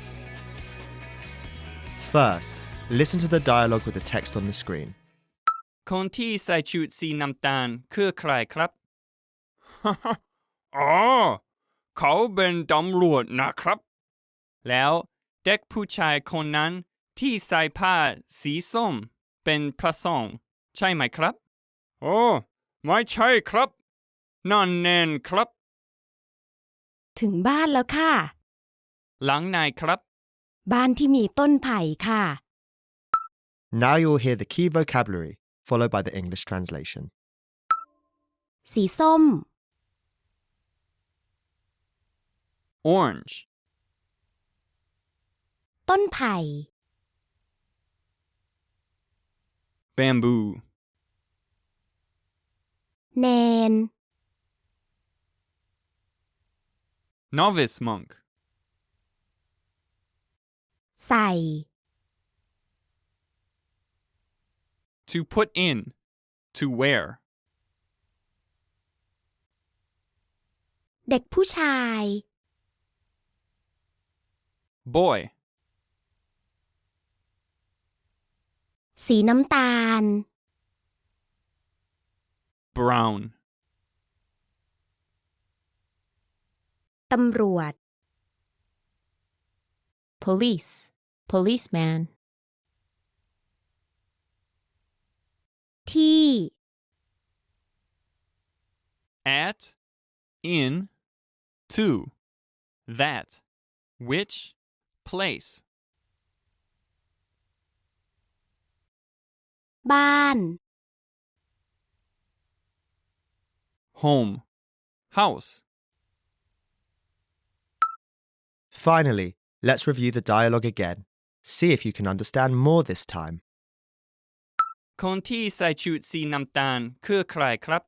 First, listen to the dialogue with the text on the screen. คนที่ใส่ชุดสีน้ำตาลคือใครครับ อ๋อ เขาเป็นตำรวจนะครับ แล้วเด็กผู้ชายคนนั้นที่ใส่ผ้าสีส้มเป็นพระสงฆ์ใช่ไหมครับ โอ้ ไม่ใช่ครับ นั่นแน่นครับ ถึงบ้านแล้วค่ะ หลังไหนครับ บ้านที่มีต้นไผ่ค่ะ Now you'll hear the key vocabulary, followed by the English translation. สีส้ม Orange ต้นไผ่ bamboo เนน novice monk ใส่ to put in to wear เด็กผู้ชาย boy สีน้ำตาล brown ตำรวจ police, policeman, ที่ at in to that which place บ้าน home house Finally, let's review the dialogue again. See if you can understand more this time. คนที่ใส่ชุดสีน้ำตาลคือใครครับ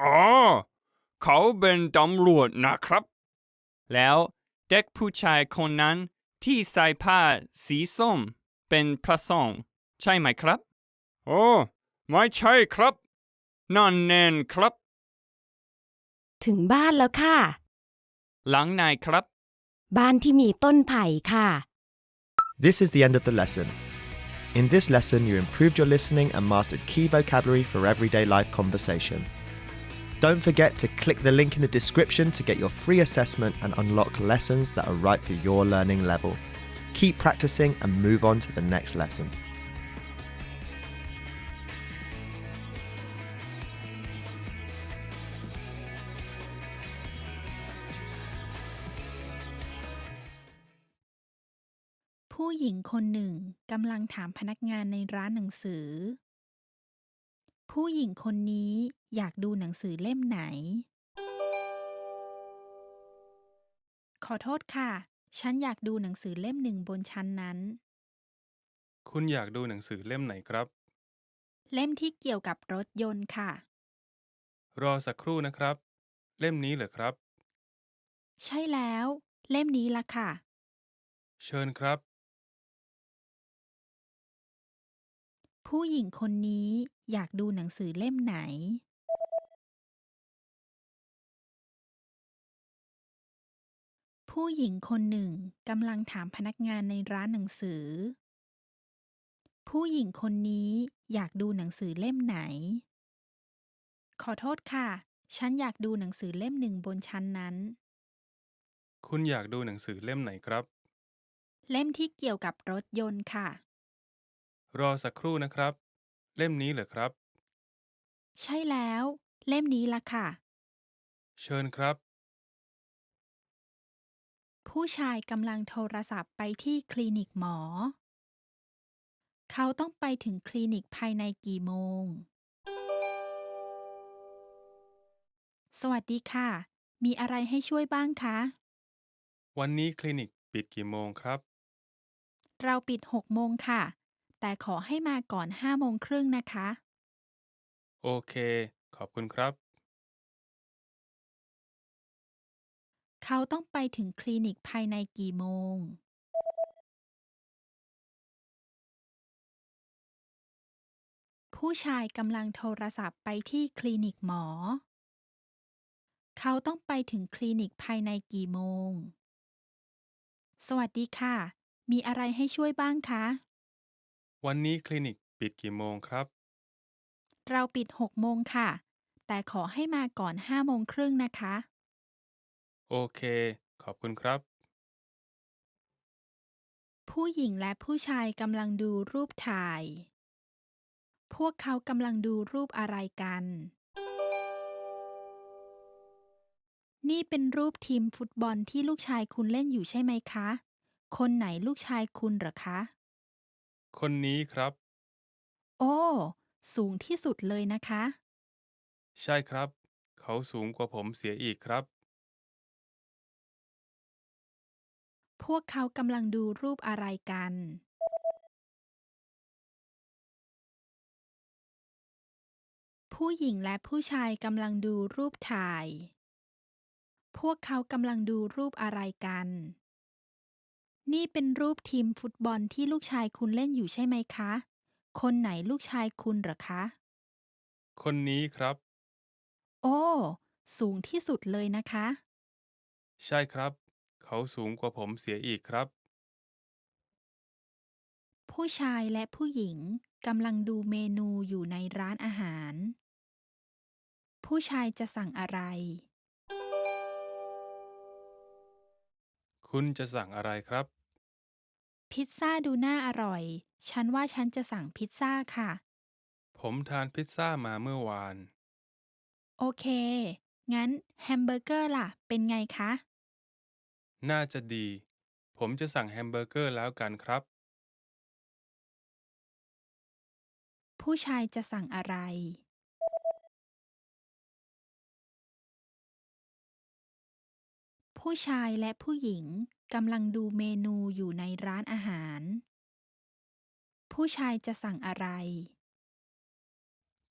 อ๋อ เขาเป็นตำรวจนะครับ แล้วเด็กผู้ชายคนนั้นที่ใส่ผ้าสีส้มเป็นพระสงฆ์ใช่ไหมครับ โอ้ไม่ใช่ครับนั่นแน่นครับ ถึงบ้านแล้วค่ะ หลังไหนครับ บ้านที่มีต้นไผ่ค่ะ This is the end of the lesson. In this lesson, you improved your listening and mastered key vocabulary for everyday life conversation. Don't forget to click the link in the description to get your free assessment and unlock lessons that are right for your learning level. Keep practicing and move on to the next lesson.ๆ ผู้หญิงคนหนึ่งกำลังถามพนักงานในร้านหนังสือ ผู้หญิงคนนี้อยากดูหนังสือเล่มไหน ขอโทษค่ะ ฉันอยากดูหนังสือเล่มหนึ่งบนชั้นนั้น คุณอยากดูหนังสือเล่มไหนครับ เล่มที่เกี่ยวกับรถยนต์ค่ะ รอสักครู่นะครับ เล่มนี้เหรอครับ ใช่แล้ว เล่มนี้ล่ะค่ะ เชิญครับ ผู้หญิงคนนี้อยากดูหนังสือเล่มไหน ผู้หญิงคนหนึ่งกำลังถามพนักงานในร้านหนังสือ ผู้หญิงคนนี้อยากดูหนังสือเล่มไหน ขอโทษค่ะ ฉันอยากดูหนังสือเล่มหนึ่งบนชั้นนั้น คุณอยากดูหนังสือเล่มไหนครับ เล่มที่เกี่ยวกับรถยนต์ค่ะ รอสักครู่นะครับ เล่มนี้เหรอครับ ใช่แล้ว เล่มนี้ล่ะค่ะ เชิญครับ ผู้ชายกำลังโทรศัพท์ไปที่คลินิกหมอ เขาต้องไปถึงคลินิกภายในกี่โมง สวัสดีค่ะ มีอะไรให้ช่วยบ้างคะ วันนี้คลินิกปิดกี่โมงครับ เราปิด6 โมงค่ะ แต่ขอให้มาก่อน5 โมงครึ่งนะคะ โอเค ขอบคุณครับ เขาต้องไปถึงคลินิกภายในกี่โมง ผู้ชายกำลังโทรศัพท์ไปที่คลินิกหมอ เขาต้องไปถึงคลินิกภายในกี่โมง สวัสดีค่ะ มีอะไรให้ช่วยบ้างคะ วันนี้คลินิกปิดกี่โมงครับ เราปิด6 โมงค่ะ แต่ขอให้มาก่อน5 โมงครึ่งนะคะ โอเค ขอบคุณครับ ผู้หญิงและผู้ชายกำลังดูรูปถ่าย พวกเขากำลังดูรูปอะไรกัน นี่เป็นรูปทีมฟุตบอลที่ลูกชายคุณเล่นอยู่ใช่ไหมคะ คนไหนลูกชายคุณเหรอคะ คนนี้ครับ โอ้ สูงที่สุดเลยนะคะ ใช่ครับ เขาสูงกว่าผมเสียอีกครับ พวกเขากำลังดูรูปอะไรกัน ผู้หญิงและผู้ชายกำลังดูรูปถ่าย พวกเขากำลังดูรูปอะไรกัน นี่เป็นรูปทีมฟุตบอลที่ลูกชายคุณเล่นอยู่ใช่ไหมคะ คนไหนลูกชายคุณเหรอคะ คนนี้ครับ โอ้ สูงที่สุดเลยนะคะ ใช่ครับ เขาสูงกว่าผมเสียอีกครับ ผู้ชายและผู้หญิงกำลังดูเมนูอยู่ในร้านอาหาร ผู้ชายจะสั่งอะไร คุณจะสั่งอะไรครับ พิซซ่าดูน่าอร่อย ฉันว่าฉันจะสั่งพิซซ่าค่ะ ผมทานพิซซ่ามาเมื่อวาน โอเค งั้นแฮมเบอร์เกอร์ล่ะ เป็นไงคะ น่าจะดี ผมจะสั่งแฮมเบอร์เกอร์แล้วกันครับ ผู้ชายจะสั่งอะไร ผู้ชายและผู้หญิงกำลังดูเมนูอยู่ในร้านอาหาร ผู้ชายจะสั่งอะไร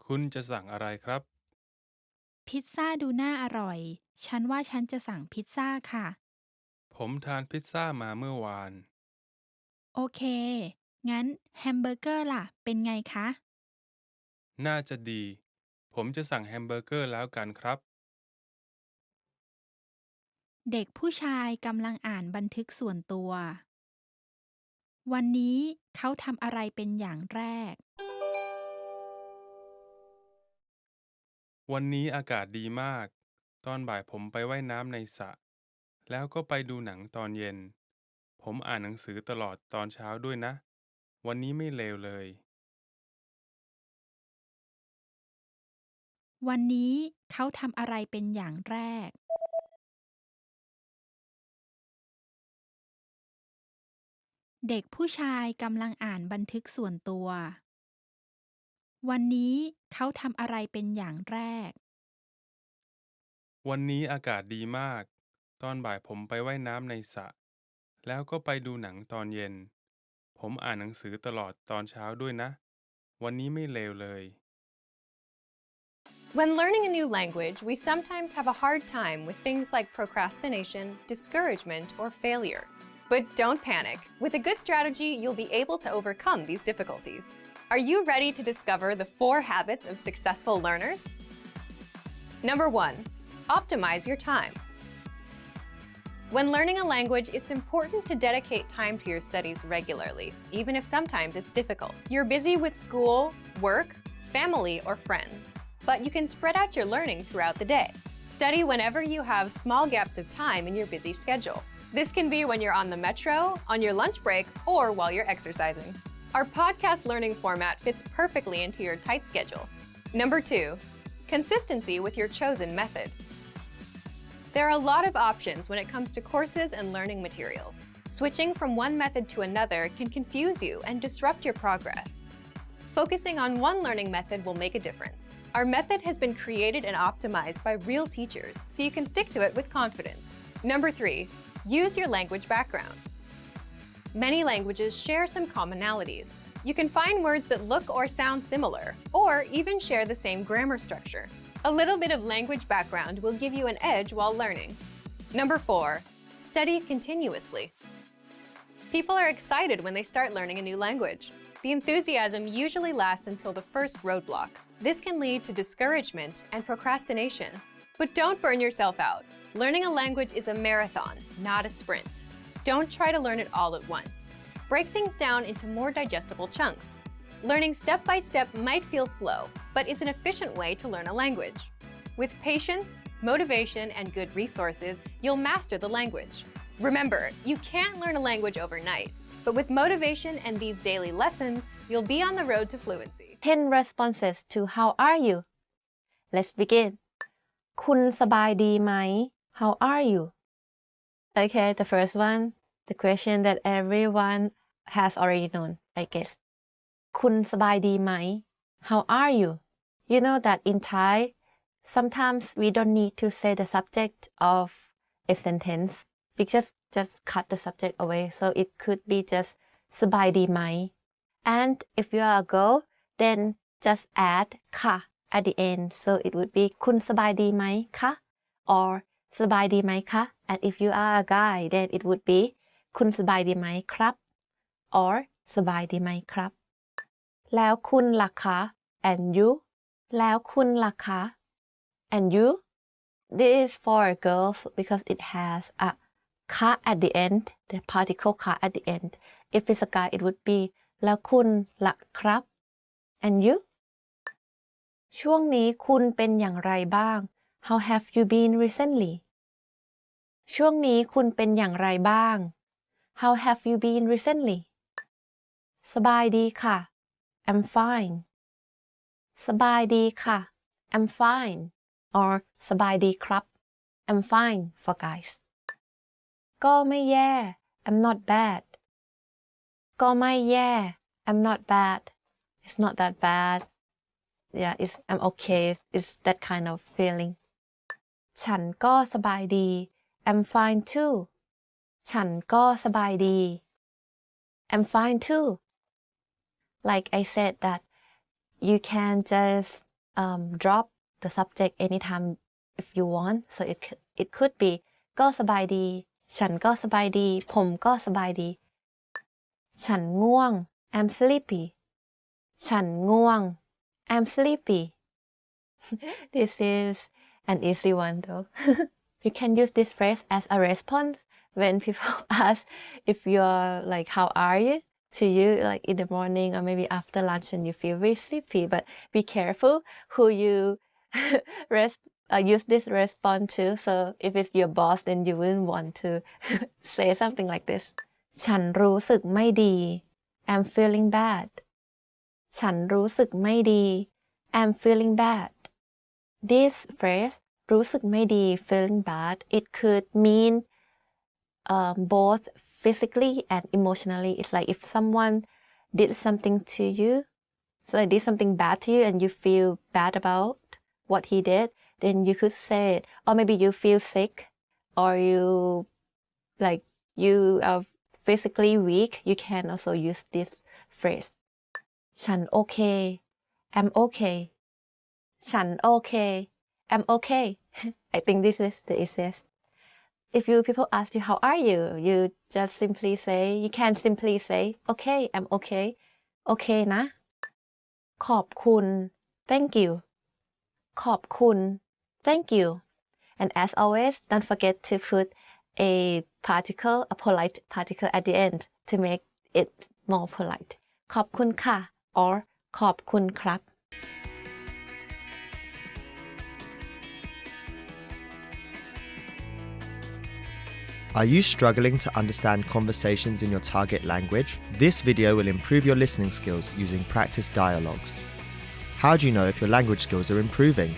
คุณจะสั่งอะไรครับ พิซซ่าดูน่าอร่อย ฉันว่าฉันจะสั่งพิซซ่าค่ะ ผมทานพิซซ่ามาเมื่อวาน โอเค งั้นแฮมเบอร์เกอร์ล่ะ เป็นไงคะ น่าจะดี ผมจะสั่งแฮมเบอร์เกอร์แล้วกันครับ เด็กผู้ชายกำลังอ่านบันทึกส่วนตัว วันนี้เขาทำอะไรเป็นอย่างแรก วันนี้อากาศดีมาก ตอนบ่ายผมไปว่ายน้ำในสระ แล้วก็ไปดูหนังตอนเย็น ผมอ่านหนังสือตลอดตอนเช้าด้วยนะ วันนี้ไม่เลวเลย วันนี้เขาทำอะไรเป็นอย่างแรก เด็กผู้ชายกำลังอ่านบันทึกส่วนตัว วันนี้เขาทำอะไรเป็นอย่างแรก วันนี้อากาศดีมาก ตอนบ่ายผมไปว่ายน้ำในสระ แล้วก็ไปดูหนังตอนเย็น ผมอ่านหนังสือตลอดตอนเช้าด้วยนะ วันนี้ไม่เลวเลย When learning a new language, we sometimes have a hard time with things like procrastination, discouragement, or failure. But don't panic. With a good strategy, you'll be able to overcome these difficulties. Are you ready to discover the 4 habits of successful learners? Number 1. Optimize your time. When learning a language, it's important to dedicate time to your studies regularly, even if sometimes it's difficult. You're busy with school, work, family, or friends. But you can spread out your learning throughout the day. Study whenever you have small gaps of time in your busy schedule. This can be when you're on the metro, on your lunch break, or while you're exercising. Our podcast learning format fits perfectly into your tight schedule. Number 2. Consistency with your chosen method. There are a lot of options when it comes to courses and learning materials. Switching from one method to another can confuse you and disrupt your progress. Focusing on one learning method will make a difference. Our method has been created and optimized by real teachers, so you can stick to it with confidence. Number 3. Use your language background. Many languages share some commonalities. You can find words that look or sound similar, or even share the same grammar structure. A little bit of language background will give you an edge while learning. Number 4. Study continuously. People are excited when they start learning a new language. The enthusiasm usually lasts until the first roadblock. This can lead to discouragement and procrastination. But don't burn yourself out. Learning a language is a marathon, not a sprint. Don't try to learn it all at once. Break things down into more digestible chunks. Learning step by step might feel slow, but it's an efficient way to learn a language. With patience, motivation, and good resources, you'll master the language. Remember, you can't learn a language overnight, but with motivation and these daily lessons, you'll be on the road to fluency. 10 responses to how are you? Let's begin. คุณสบายดีไหม? How are you? Okay, the first one, the question that everyone has already known, I guess. คุณสบายดีไหม? How are you? You know that in Thai, sometimes we don't need to say the subject of a sentence. We just cut the subject away. So it could be just สบายดีไหม? And if you are a girl, then just add ค่ะ at the end so it would be คุณสบายดีไหมคะ or สบายดีไหมคะ and if you are a guy then it would be คุณสบายดีไหมครับ or สบายดีไหมครับ แล้วคุณล่ะคะ and you แล้วคุณล่ะคะ and you this is for girls because it has a ka at the end the particle ka at the end if it's a guy it would be แล้วคุณล่ะครับ and you ช่วงนี้คุณเป็นอย่างไรบ้าง how have you been recently ช่วงนี้คุณเป็นอย่างไรบ้าง how have you been recently สบายดีค่ะ I'm fine สบายดีค่ะ I'm fine or สบายดีครับ I'm fine for guys ก็ไม่แย่ I'm not bad ก็ไม่แย่ I'm not bad it's not that bad yeah I'm okay it's that kind of feeling ฉันก็สบายดี I'm fine too ฉันก็สบายดี I'm fine too like I said that you can just drop the subject anytime if you want so it could be ก็สบายดี ฉันก็สบายดี ผมก็สบายดี ฉันง่วง I'm sleepy ฉันง่วง I'm sleepy this is an easy one though you can use this phrase as a response when people ask if you're like how are you to you like in the morning or maybe after lunch and you feel very sleepy but be careful who you use this response to so if it's your boss then you wouldn't want to say something like this ฉันรู้สึกไม่ดี I'm feeling bad ฉันรู้สึกไม่ดี I'm feeling bad this phrase รู้สึกไม่ดี feeling bad it could mean both physically and emotionally it's like if someone did something to you so like did something bad to you and you feel bad about what he did then you could say it or maybe you feel sick or you like you are physically weak you can also use this phrase ฉันโอเค I'm okay ฉันโอเค I'm okay I think this is the easiest if people ask you how are you you just simply say you can simply say okay I'm okay okay นะ ขอบคุณ thank you ขอบคุณ thank you and as always don't forget to put a polite particle at the end to make it more polite ขอบคุณค่ะ or ขอบคุณครับ Are you struggling to understand conversations in your target language? This video will improve your listening skills using practice dialogues. How do you know if your language skills are improving?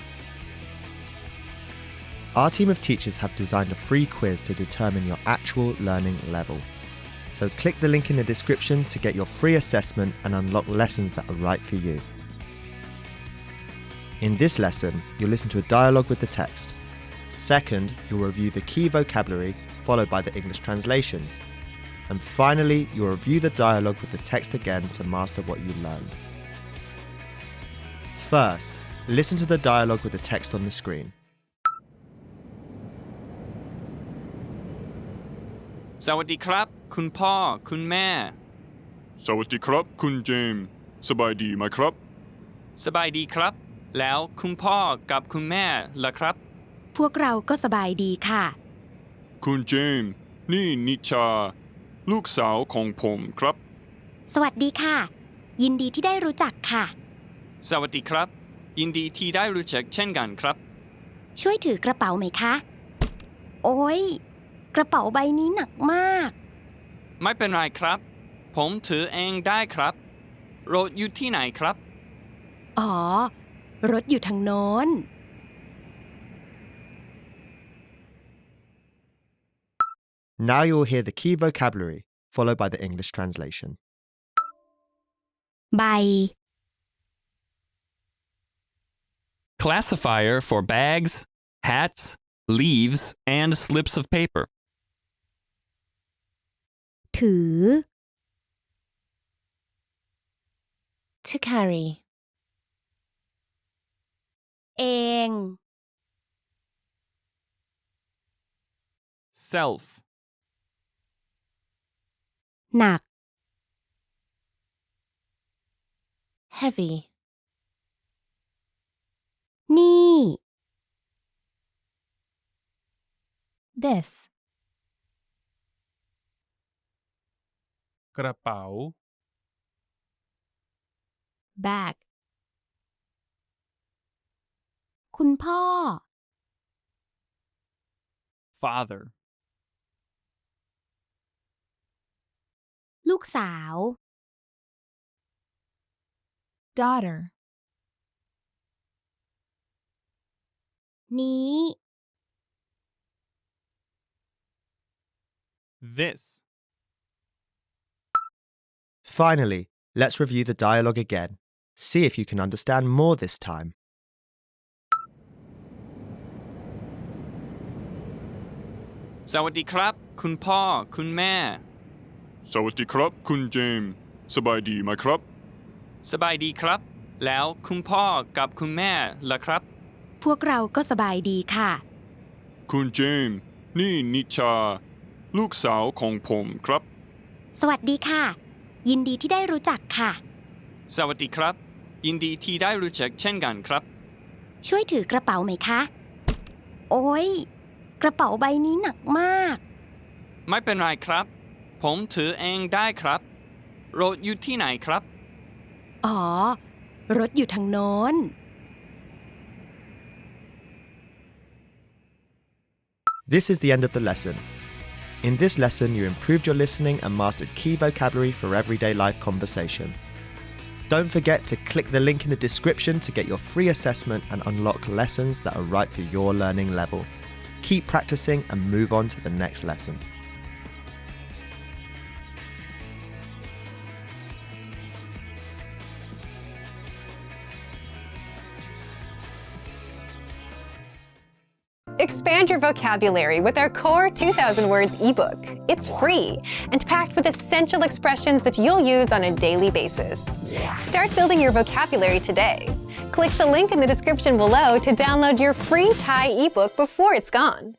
Our team of teachers have designed a free quiz to determine your actual learning level. So click the link in the description to get your free assessment and unlock lessons that are right for you. In this lesson, you'll listen to a dialogue with the text. Second, you'll review the key vocabulary followed by the English translations. And finally, you'll review the dialogue with the text again to master what you learned. First, listen to the dialogue with the text on the screen. สวัสดีครับ คุณพ่อ คุณแม่ สวัสดีครับ คุณเจมส์สบายดีไหมครับ สบายดีครับ แล้วคุณพ่อกับคุณแม่ล่ะครับ พวกเราก็สบายดีค่ะ คุณเจมส์นี่นิชา ลูกสาวของผมครับ สวัสดีค่ะ ยินดีที่ได้รู้จักค่ะ สวัสดีครับ ยินดีที่ได้รู้จักเช่นกันครับ ช่วยถือกระเป๋าไหมคะ โอ๊ย กระเป๋าใบนี้หนักมาก ไม่เป็นไรครับ ผมถือเองได้ครับ รถอยู่ที่ไหนครับ อ๋อ รถอยู่ทางโน้น Now you'll hear the key vocabulary, followed by the English translation. ใบ Classifier for bags, hats, leaves, and slips of paper. ถือ to carry เอง self หนัก heavy นี่ this กระเป๋า bag คุณพ่อ father ลูกสาว daughter นี้ this Finally, let's review the dialogue again. See if you can understand more this time. สวัสดีครับ คุณพ่อ คุณแม่ สวัสดีครับคุณเจมส์สบายดีไหมครับ สบายดีครับ แล้วคุณพ่อกับคุณแม่ล่ะครับ พวกเราก็สบายดีค่ะ คุณเจมส์นี่นิชา ลูกสาวของผมครับ สวัสดีค่ะ ยินดีที่ได้รู้จักค่ะ สวัสดีครับ ยินดีที่ได้รู้จักเช่นกันครับ ช่วยถือกระเป๋าไหมคะ โอ้ยกระเป๋าใบนี้หนักมาก ไม่เป็นไรครับ ผมถือเองได้ครับรถอยู่ที่ไหนครับ อ๋อ รถอยู่ทางโน้น This is the end of the lesson. In this lesson, you improved your listening and mastered key vocabulary for everyday life conversation. Don't forget to click the link in the description to get your free assessment and unlock lessons that are right for your learning level. Keep practicing and move on to the next lesson. Expand your vocabulary with our core 2,000 words ebook. It's free and packed with essential expressions that you'll use on a daily basis. Start building your vocabulary today. Click the link in the description below to download your free Thai ebook before it's gone.